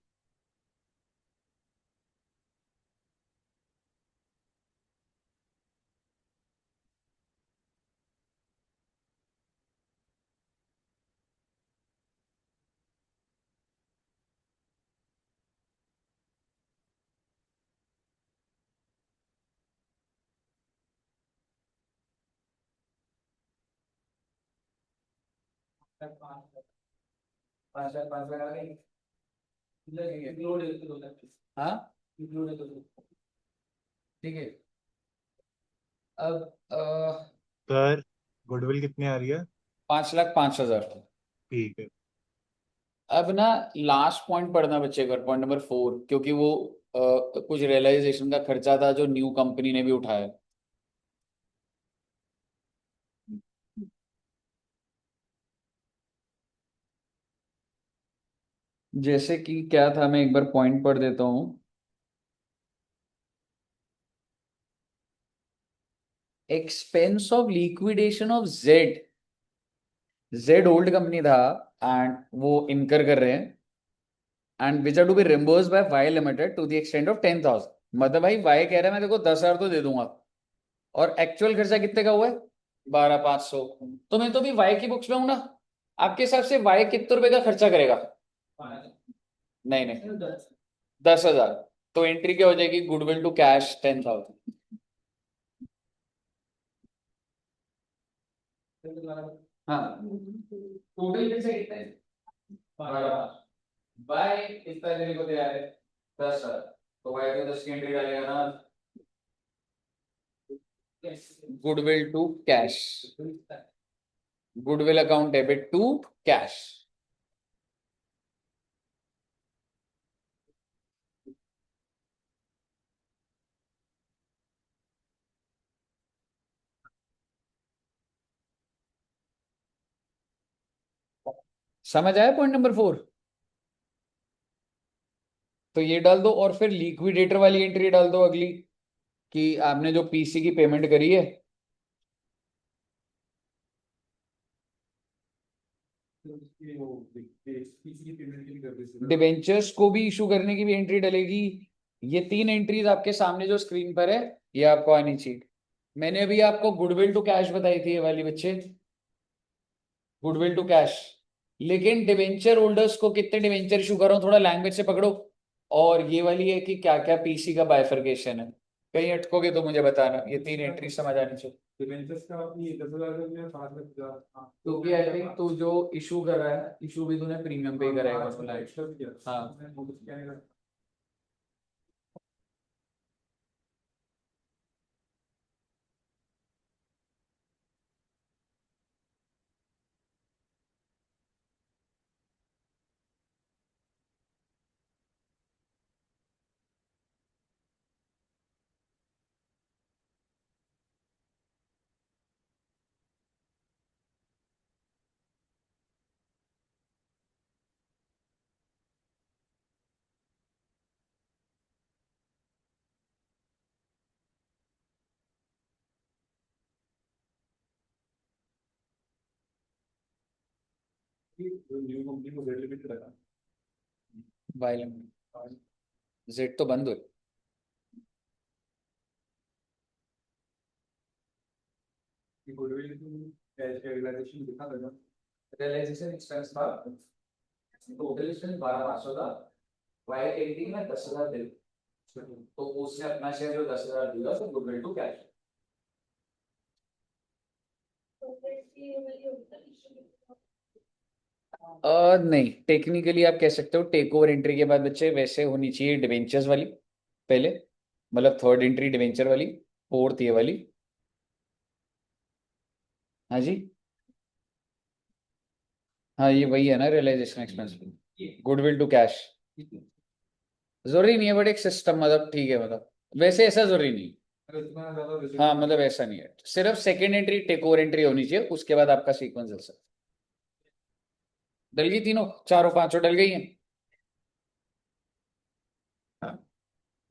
Speaker 2: है। पाँच
Speaker 1: 5 लाख 5 लाख आ गई।
Speaker 2: इंक्लूड है तो 2 लाख,
Speaker 1: हाँ
Speaker 2: इंक्लूड है तो
Speaker 1: ठीक है। अब
Speaker 4: सर गुडविल कितनी आ रही है?
Speaker 1: 5,05,000।
Speaker 4: ठीक है।
Speaker 1: अब ना लास्ट पॉइंट पढ़ना बच्चे का, पॉइंट नंबर 4, क्योंकि वो कुछ रियलाइजेशन का खर्चा था जो न्यू कंपनी ने भी उठाया। जैसे कि क्या था, मैं एक बार पॉइंट पढ़ देता हूँ। Expense of liquidation of Z, Z old company था एंड वो इनकर कर रहे हैं, and which are to be reimburse by Y limited to the extent of 10,000। मतलब भाई वाई कह रहा है मैं देखो 10,000 तो दे दूंगा, और एक्चुअल खर्चा कितने का हुआ है, 12,500। तो मैं तो भी वाई की बुक्स में हूं ना, आपके हिसाब से वाई कितने रुपए का खर्चा करेगा।
Speaker 2: 5
Speaker 1: नहीं नहीं,
Speaker 2: 10।
Speaker 1: 10,000। तो एंट्री क्या हो जाएगी, गुडविल टू कैश 10,000। हाँ टोटल खर्चा कितना है, 12। बाय कितना देने को तैयार है, 10,000। तो वाई को 10 की एंट्री डालेगा ना, goodwill to cash, goodwill account debit to cash. समझ आया पॉइंट नंबर 4। तो ये डाल दो, और फिर लिक्विडेटर वाली एंट्री डाल दो अगली, कि आपने जो पीसी की पेमेंट करी है,
Speaker 3: तो उसकी वो पीसी की पेमेंट के लिए कर दी सर।
Speaker 1: डिबेंचर्स को भी इशू करने की भी एंट्री डलेगी। ये 3 एंट्रीज आपके सामने जो स्क्रीन पर है, ये आपको आनी चाहिए। मैंने अभी आपको गुडविल टू कैश बताई थी ये वाली बच्चे, गुडविल टू कैश। लेकिन डिवेंचर होल्डर्स को कितने डिवेंचर इशू कर रहा हूँ, थोड़ा लैंग्वेज से पकड़ो। और ये वाली है कि क्या क्या पीसी का बाइफर्केशन है, कहीं अटकोगे तो मुझे बताना, ये 3 एंट्री समझ आनी चाहिए।
Speaker 3: डिबेंचर्स का अपनी 10,000 में 5,00,000। हाँ
Speaker 1: क्योंकि आई थिंक तू जो इशू कर रहा है, इशू भी तूने प्रीमियम पे ही कराएगा बोला है।
Speaker 3: एक्स्ट्रा किया।
Speaker 1: हाँ
Speaker 3: मैं वो कुछ कहने का। न्यू कंपनी को जेड लिमिट लगा।
Speaker 1: वायलेंट, जेड तो बंद हुई।
Speaker 3: कि गुडविल कैश रियलाइजेशन दिखा देगा।
Speaker 1: रियलाइजेशन एक्सपेंस था, टोटल एक्सपेंस 12,500 था, वाई एंट्री में 10,000 दे, तो उसने अपना शेयर जो 10,000 दिया तो गुडविल टू कैश। नहीं, टेक्निकली आप कह सकते हो टेक ओवर एंट्री के बाद बच्चे वैसे होनी चाहिए डिवेंचर्स वाली पहले, मतलब थर्ड एंट्री डिवेंचर वाली, फोर्थ ये वाली। हाँ जी। हाँ ये वही है ना, realization expense, goodwill to cash. जरूरी नहीं है बट एक सिस्टम, मतलब ठीक है, मतलब वैसे ऐसा जरूरी नहीं।
Speaker 3: अरे इतना ज्यादा
Speaker 1: हाँ मतलब ऐसा नहीं है, सिर्फ second entry take over entry होनी चाहिए, उसके बाद आपका सीक्वेंस चल सकता। डल गई तीनों, चारों पांचों डल गई हैं। हाँ।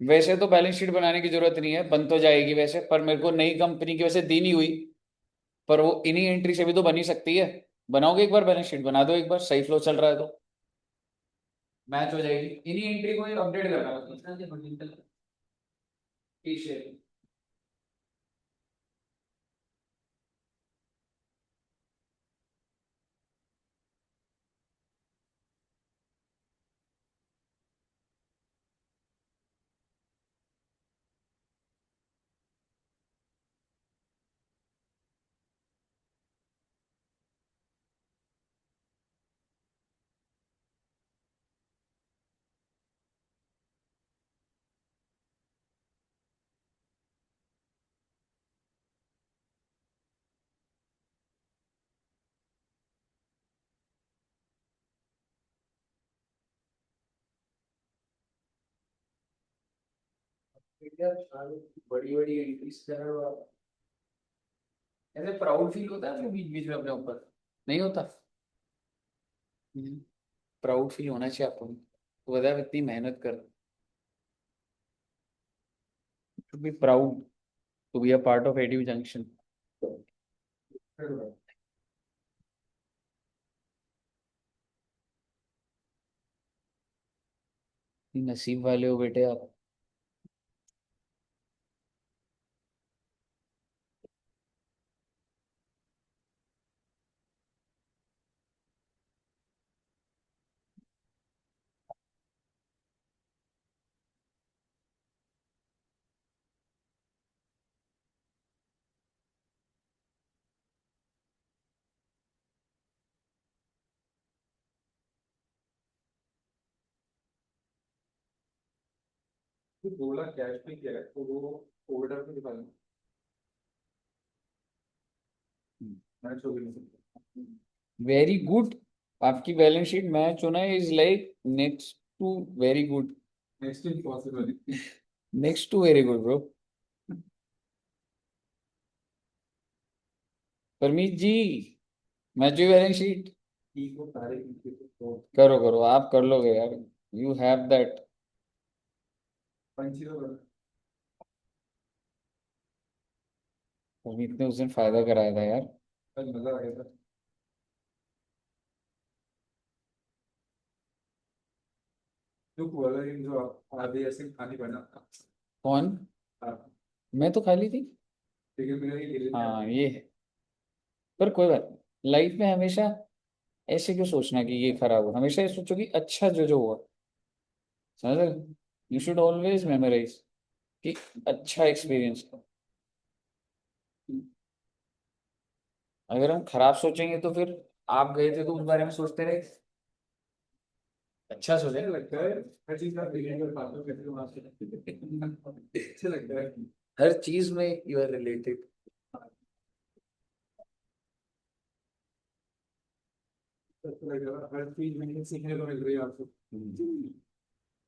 Speaker 1: वैसे तो बैलेंस शीट बनाने की जरूरत नहीं है, बन तो जाएगी वैसे, पर मेरे को नई कंपनी की वैसे दी नहीं हुई, पर वो इन्हीं एंट्री से भी तो बनी सकती है। बनाओगे एक बार बैलेंस शीट, बना दो एक बार, सही फ्लो चल रहा है तो मैच हो जाएगी। इन्हीं एंट्री को अपडेट करना बस। पीछे बड़ी बड़ी एंट्रीज कर रहे हो आप, ऐसे प्राउड फील होता है आपको बीच बीच में अपने ऊपर? नहीं होता? प्राउड फील होना चाहिए आपको, तो बताया इतनी मेहनत कर, to be proud to be a part of Edu Junction. नसीब वाले हो बेटे आप।
Speaker 3: तो 2 लाख कैश पे किया है तो वो ओवरड्राफ्ट में दिखाना मैच हो भी नहीं सकता।
Speaker 1: Very good. आपकी बैलेंस शीट मैच होना is like next to very good.
Speaker 3: Next impossible.
Speaker 1: Next to very good bro. Parmeet ji, match हुई बैलेंस शीट।
Speaker 3: ठीक हो सारे तो
Speaker 1: करो करो, आप कर लोगे यार, यू हैव दैट।
Speaker 3: पंची तो बड़ा
Speaker 1: परमीत ने उस दिन फायदा कराया था यार।
Speaker 3: आज मजा आ गया था। जो वाला गेम जो आधे ऐसे खाली बना
Speaker 1: कौन?
Speaker 3: था
Speaker 1: मैं तो खाली थी।
Speaker 3: लेकिन मेरा ये खेलने नहीं
Speaker 1: हाँ
Speaker 3: आता।
Speaker 1: ये है। पर कोई बात नहीं, लाइफ में हमेशा ऐसे क्यों सोचना कि ये खराब हो, हमेशा ये सोचो कि अच्छा जो जो हुआ, समझ। यू शुड ऑलवेज मेमोराइज कि अच्छा एक्सपीरियंस था। अगर हम खराब सोचेंगे तो फिर आप गए थे तो उस बारे में सोचते रहे। अच्छा सोचे।
Speaker 3: मुझे लगता है हर चीज का रिलेट कर पाता हूँ कैसे वहां से अच्छा लगता है।
Speaker 1: हर चीज में यू आर रिलेटेड।
Speaker 3: अच्छा लग रहा है हर चीज में सीखने को मिल रही है आपको।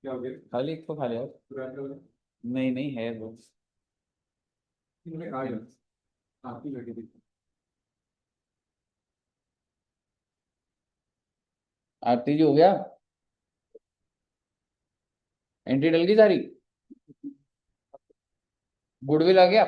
Speaker 3: क्या हो गया
Speaker 1: खाली एक तो खा लिया।
Speaker 3: पुराने वाले
Speaker 1: नहीं नहीं है वो।
Speaker 3: इनमें आ गया आपकी लगी थी।
Speaker 1: आरती जी हो गया? एंट्री डल गई सारी? गुडविल आ गया?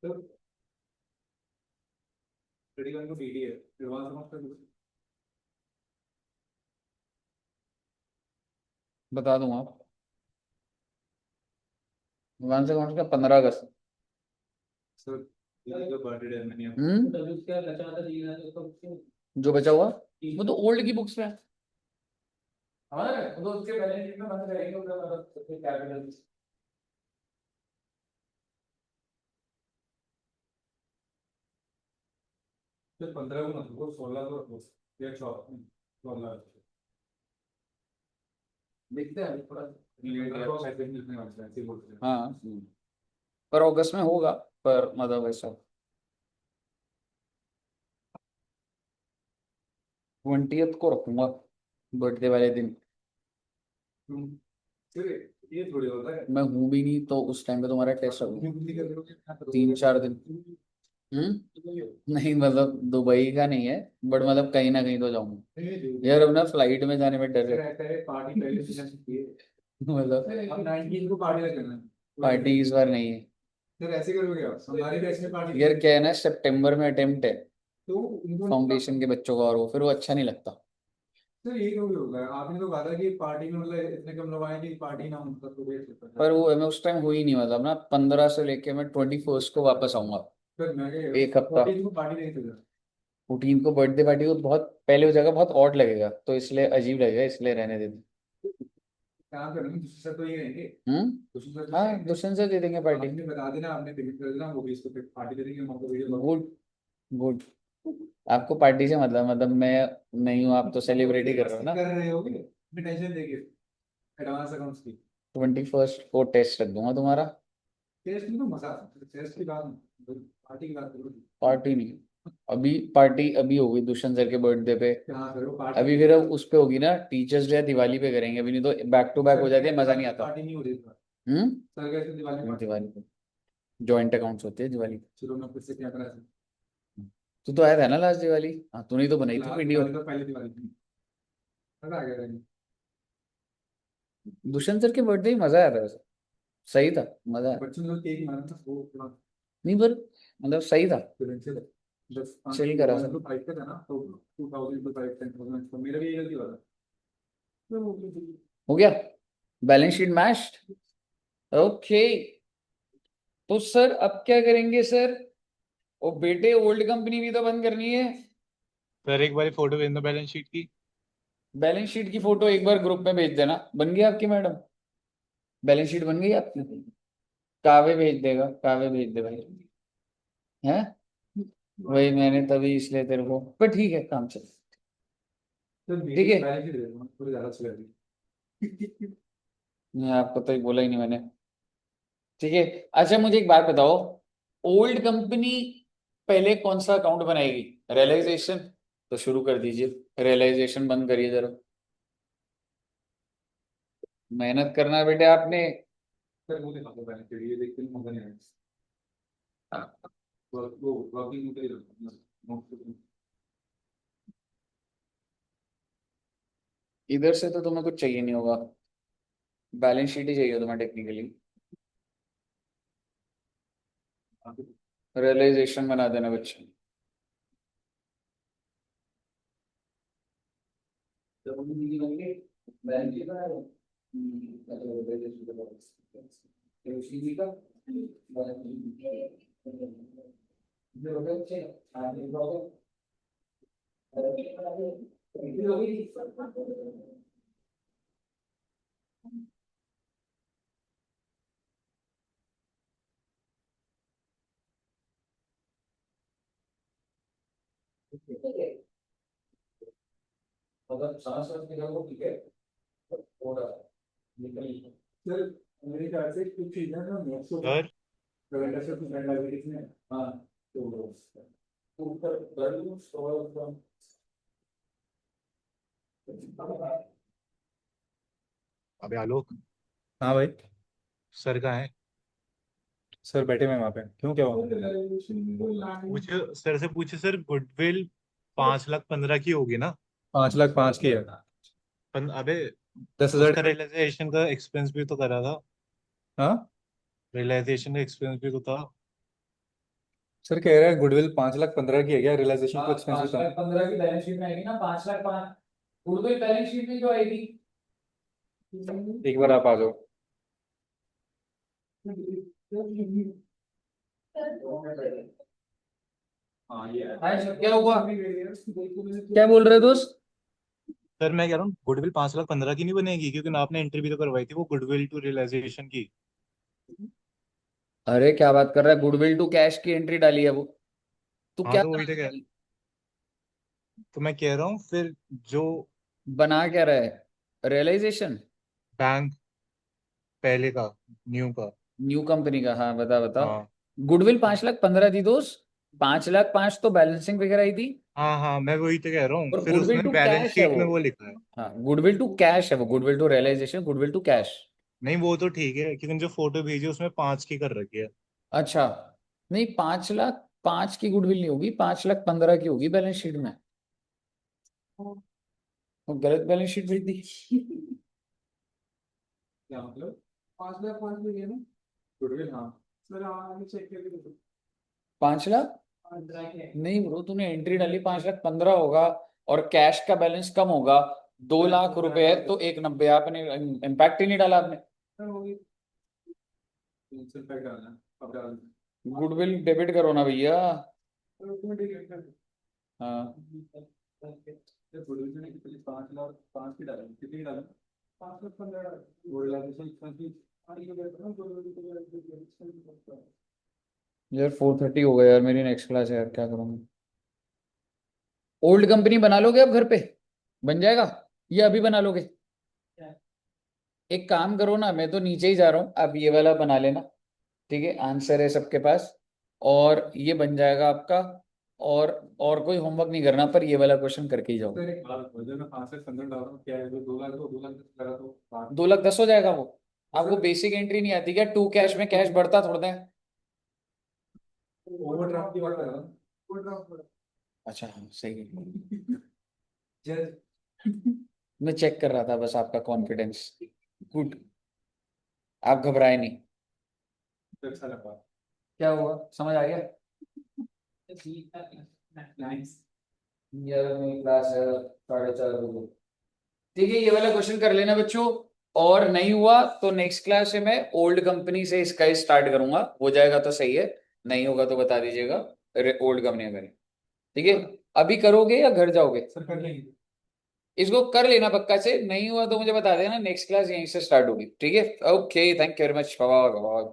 Speaker 3: तो क्रेडिट कार्ड को डीडी है, एडवांस अमाउंट का
Speaker 1: बता दूंगा। एडवांस अकाउंट का 15 अगस्त।
Speaker 3: सर, दीदी का बर्थडे है, मैंने
Speaker 1: हम्म।
Speaker 2: उसका बचा था जीना उसको
Speaker 1: जो बचा हुआ वो तो ओल्ड की बुक्स में है।
Speaker 2: हमारा है, तो उसके पहले जितना बंद करेंगे उतना मतलब कैपिटल
Speaker 3: फिर 15 को मत रखो, 16 को रखो या 14
Speaker 2: देखते हैं थोड़ा।
Speaker 1: हाँ। पर अगस्त में होगा। पर मतलब ऐसा 20th को रखूंगा, बर्थडे वाले दिन।
Speaker 3: फिर ये थोड़ी होता है।
Speaker 1: मैं हूँ भी नहीं तो उस टाइम पे तुम्हारा टेस्ट होगा 3-4 दिन। नहीं मतलब दुबई का नहीं है, बट मतलब कहीं ना कहीं तो जाऊंगा यार। अब ना फ्लाइट में जाने में डर है।
Speaker 3: पार्टी पहले से चाहिए।
Speaker 1: मतलब
Speaker 3: अब 19 को पार्टी करना है।
Speaker 1: पार्टी इस बार नहीं है
Speaker 3: फिर ऐसे करोगे आप, हमारी बैच में पार्टी
Speaker 1: यार। क्या है ना, सितंबर में अटेम्प्ट है
Speaker 3: तो उनको
Speaker 1: फाउंडेशन के बच्चों का, और वो फिर वो अच्छा नहीं लगता।
Speaker 3: सर यही तो भी होगा, आपने तो कहा था कि पार्टी में मतलब इतने कम लोग आएंगे, पार्टी ना हो मतलब तो देख सकता
Speaker 1: पर
Speaker 3: है।
Speaker 1: वो मैं उस टाइम हो ही नहीं, मतलब ना 15 से लेके मैं 21st को वापस आऊंगा।
Speaker 3: फिर मैं
Speaker 1: एक हफ्ता।
Speaker 3: 14 को पार्टी नहीं थी।
Speaker 1: 14 को बर्थडे पार्टी को बहुत पहले हो जाएगा, बहुत ऑड लगेगा, तो इसलिए अजीब लगेगा, इसलिए रहने देते।
Speaker 3: काम करेंगे दूसरे सर तो ये रहेंगे। दूसरे सर तो
Speaker 1: हाँ, दुष्यंत से दे देंगे पार्टी।
Speaker 3: आपने बता देना, आपने पेमेंट कर देना, वो भी इसको फिर पार्टी दे देंगे, हम आपको वीडियो
Speaker 1: गुड। गुड। आपको पार्टी से मतलब मैं नहीं हूँ, आप तो सेलिब्रेट ही कर रहे हो ना।
Speaker 3: कर रहे होगे, टेंशन देंगे एडवांस अकाउंट्स की।
Speaker 1: 21st को टेस्ट रख दूंगा तुम्हारा।
Speaker 3: टेस्ट में तो मजा आता है, टेस्ट की बात नहीं, पार्टी की बात करो।
Speaker 1: पार्टी नहीं, अभी पार्टी अभी होगी दुष्यंत सर के बर्थडे पे।
Speaker 3: हाँ करो पार्टी।
Speaker 1: अभी फिर अब उस पे होगी ना, टीचर्स डे दिवाली पे करेंगे, अभी नहीं तो बैक टू बैक हो जाती है, मजा नहीं आता।
Speaker 3: पार्टी नहीं हो रही था
Speaker 1: हम्म।
Speaker 3: सर, कैसे दिवाली में पार्टी?
Speaker 1: दिवाली पे जॉइंट अकाउंट्स होते हैं दिवाली पे।
Speaker 3: चलो मैं फिर से क्या करा सकता
Speaker 1: तू तो आया था ना लास्ट दिवाली, हाँ तूने तो बनाई थी
Speaker 3: हूँ,
Speaker 1: वीडियो।
Speaker 3: दिवाली तो पहले दिवाली थी, मजा आ गया था।
Speaker 1: दुष्यंत सर के बर्थडे ही मजा आया था वैसे। सही था। मजा आया।
Speaker 3: बच्चों ने केक मारा था वो थोड़ा
Speaker 1: नहीं पर मतलब सही था।
Speaker 3: फिर दस
Speaker 1: चिल करा सर।
Speaker 3: 5 का था ना, तो 2000 to 5 10,000, तो मेरा भी यही गलती हुआ था।
Speaker 1: हो गया। Balance sheet matched. ओके। तो सर अब क्या करेंगे सर? ओ बेटे, ओल्ड कंपनी भी तो बंद करनी है।
Speaker 4: सर एक बार फोटो भेजना बैलेंस शीट की।
Speaker 1: बैलेंस शीट की फोटो एक बार ग्रुप में भेज देना। बन गई आपकी मैडम? बैलेंस शीट बन गई आपकी? कावे भेज देगा, कावे भेज दे भाई। है वही मैंने तभी इसलिए तेरे को, पर ठीक है काम चल।
Speaker 3: तो
Speaker 1: ठीक
Speaker 3: मेरी
Speaker 1: है।
Speaker 3: बैलेंस शीट दे दो, थोड़ी ज्यादा अच्छी लग रही।
Speaker 1: नहीं, आपको तो बोला ही नहीं मैंने। ठीक है। अच्छा मुझे एक बात बताओ, ओल्ड कंपनी पहले कौन सा अकाउंट बनाएगी? रियलाइजेशन। तो शुरू कर दीजिए, रियलाइजेशन बंद करिए जरा। मेहनत करना है बेटे आपने।
Speaker 3: सर मुझे दिखा दो बैलेंस शीट, ये देखते ही मजा नहीं आया। वो वर्किंग मुझे नोट।
Speaker 1: इधर से तो तुम्हें कुछ चाहिए नहीं होगा, बैलेंस शीट ही चाहिए तुम्हें टेक्निकली। रियलाइजेशन बना देना बच्चे। मतलब सांस वास निकाल लो, ठीक है। थोड़ा निकल।
Speaker 3: सर मेरे ख्याल से कुछ चीजें ना नोट्स को
Speaker 4: सर
Speaker 3: करेंट से कुछ लाइब्रेरीज में। हाँ तो
Speaker 1: ऊपर कर लूं थोड़ा।
Speaker 4: अबे आलोक,
Speaker 3: हाँ भाई।
Speaker 4: सर कहाँ है?
Speaker 3: सर बैठे हुए हैं वहाँ पे, क्यों क्या हुआ?
Speaker 4: पूछे सर से, पूछे सर गुडविल 5,15,000 की होगी ना?
Speaker 3: 5,05,000 की है।
Speaker 4: अबे
Speaker 3: 10,000।
Speaker 4: उसका रियलाइजेशन का एक्सपेंस भी तो करा था।
Speaker 3: हाँ
Speaker 4: रियलाइजेशन का एक्सपेंस भी तो था।
Speaker 3: सर कह रहा है गुडविल 5,15,000 की है क्या, रियलाइजेशन तो एक्सपेंसिव था।
Speaker 1: 5,15,000 की बैलेंस शीट में आएगी ना, 5,05,000 गुडविल बैलेंस शीट में क्यों आएगी?
Speaker 3: एक बार आप आ जाओ। हाँ ये है।
Speaker 1: क्या हुआ? क्या बोल रहे हो दोस्त?
Speaker 4: सर मैं कह रहा हूँ गुडविल 5,15,000 की नहीं बनेगी, क्योंकि आपने एंट्री भी तो करवाई थी वो गुडविल टू रियलाइजेशन की।
Speaker 1: अरे क्या बात कर रहा है, गुडविल टू कैश की एंट्री डाली है वो। तू
Speaker 4: हाँ
Speaker 1: क्या
Speaker 4: तो वही तो तो मैं कह रहा हूँ फिर जो
Speaker 1: बना क्या रहा है? रियलाइजेशन
Speaker 4: बैंक पहले का, न्यू का।
Speaker 1: न्यू कंपनी का, हाँ बता बता।
Speaker 4: हाँ
Speaker 1: गुडविल 5,15,000 थी दोस्त। 5,05,000 तो बैलेंसिंग वगैरह आई थी।
Speaker 4: हाँ हाँ, मैं वही तो कह रहा हूँ,
Speaker 1: और
Speaker 4: फिर
Speaker 1: गुडविल
Speaker 4: उसमें
Speaker 1: टू
Speaker 4: बैलेंस
Speaker 1: कैश है
Speaker 4: शीट
Speaker 1: वो।
Speaker 4: में वो लिखा है।
Speaker 1: हाँ गुडविल टू कैश है वो, goodwill to realization, goodwill to cash.
Speaker 4: नहीं वो तो ठीक है, क्योंकि जो फोटो भेजी उसमें 5 की कर रखी है।
Speaker 1: अच्छा। नहीं, 5,05,000 की गुडविल नहीं होगी, 5,15,000 की होगी बैलेंस शीट में। वो गलत बैलेंस शीट भेज दी।
Speaker 3: क्या मतलब? 5,05,000 में है ना गुडविल? हाँ सर, हाँ चेक करके देखो।
Speaker 1: 5,00,000 नहीं ब्रो, तूने एंट्री डाली 5,15,000 होगा। और कैश का बैलेंस कम होगा। 2 लाख रुपए है तो 1,90,000 आपने इम्पैक्ट ही नहीं डाला आपने।
Speaker 3: सर वो भी सर पैक डालना है, अब डाल दो।
Speaker 1: गुडविल डेबिट करो ना भैया।
Speaker 3: सर उसमें डिलीट कर दो।
Speaker 1: हाँ
Speaker 3: सर गुडविल ने कितनी 5,00,000 5 की डाली, कितनी की डाली? 5,15,000 रियलाइजेशन एक्सपेंसिव। हाँ ये कहते हैं ना गुडविल।
Speaker 1: यार 4:30 हो गया यार, मेरी नेक्स्ट क्लास है यार, क्या करूँगा? ओल्ड कंपनी बना लोगे अब घर पे? बन जाएगा? ये अभी बना लोगे? एक काम करो ना, मैं तो नीचे ही जा रहा हूँ, आप ये वाला बना लेना। ठीक है, आंसर है सबके पास। और ये बन जाएगा आपका। और और कोई होमवर्क नहीं करना, पर ये वाला क्वेश्चन करके ही जाओ।
Speaker 3: सर एक बात बोलो, मैं 5,15,000 डाल रहा हूँ, क्या है जो 2 लाख तो 2 लाख लगा तो
Speaker 1: 2,10,000 हो जाएगा वो। आपको
Speaker 3: सर
Speaker 1: बेसिक एंट्री नहीं आती क्या? टू कैश में कैश बढ़ता थोड़ा है।
Speaker 3: ओवरड्राफ्ट की बात कर रहा हूँ। ओवरड्राफ्ट
Speaker 1: अच्छा हाँ सही है।
Speaker 3: जज।
Speaker 1: मैं चेक कर रहा था बस आपका कॉन्फिडेंस। गुड। आप घबराए नहीं।
Speaker 3: अच्छा लगा।
Speaker 1: क्या हुआ, समझ आ गया?
Speaker 3: नाइस।
Speaker 1: यार मेरी क्लास है 4:30 बजे। ठीक है, ये वाला क्वेश्चन कर लेना बच्चों। और नहीं हुआ तो नेक्स्ट क्लास से मैं ओल्ड कंपनी से इसका स्टार्ट करूंगा, हो जाएगा तो सही है। नहीं होगा तो बता दीजिएगा। ओल्ड कंपनी करें। ठीक है। अभी करोगे या घर जाओगे?
Speaker 3: सर कर लेंगे।
Speaker 1: इसको कर लेना पक्का से, नहीं हुआ तो मुझे बता देना, नेक्स्ट क्लास यहीं से स्टार्ट होगी। ठीक है, okay, thank you very much, bye.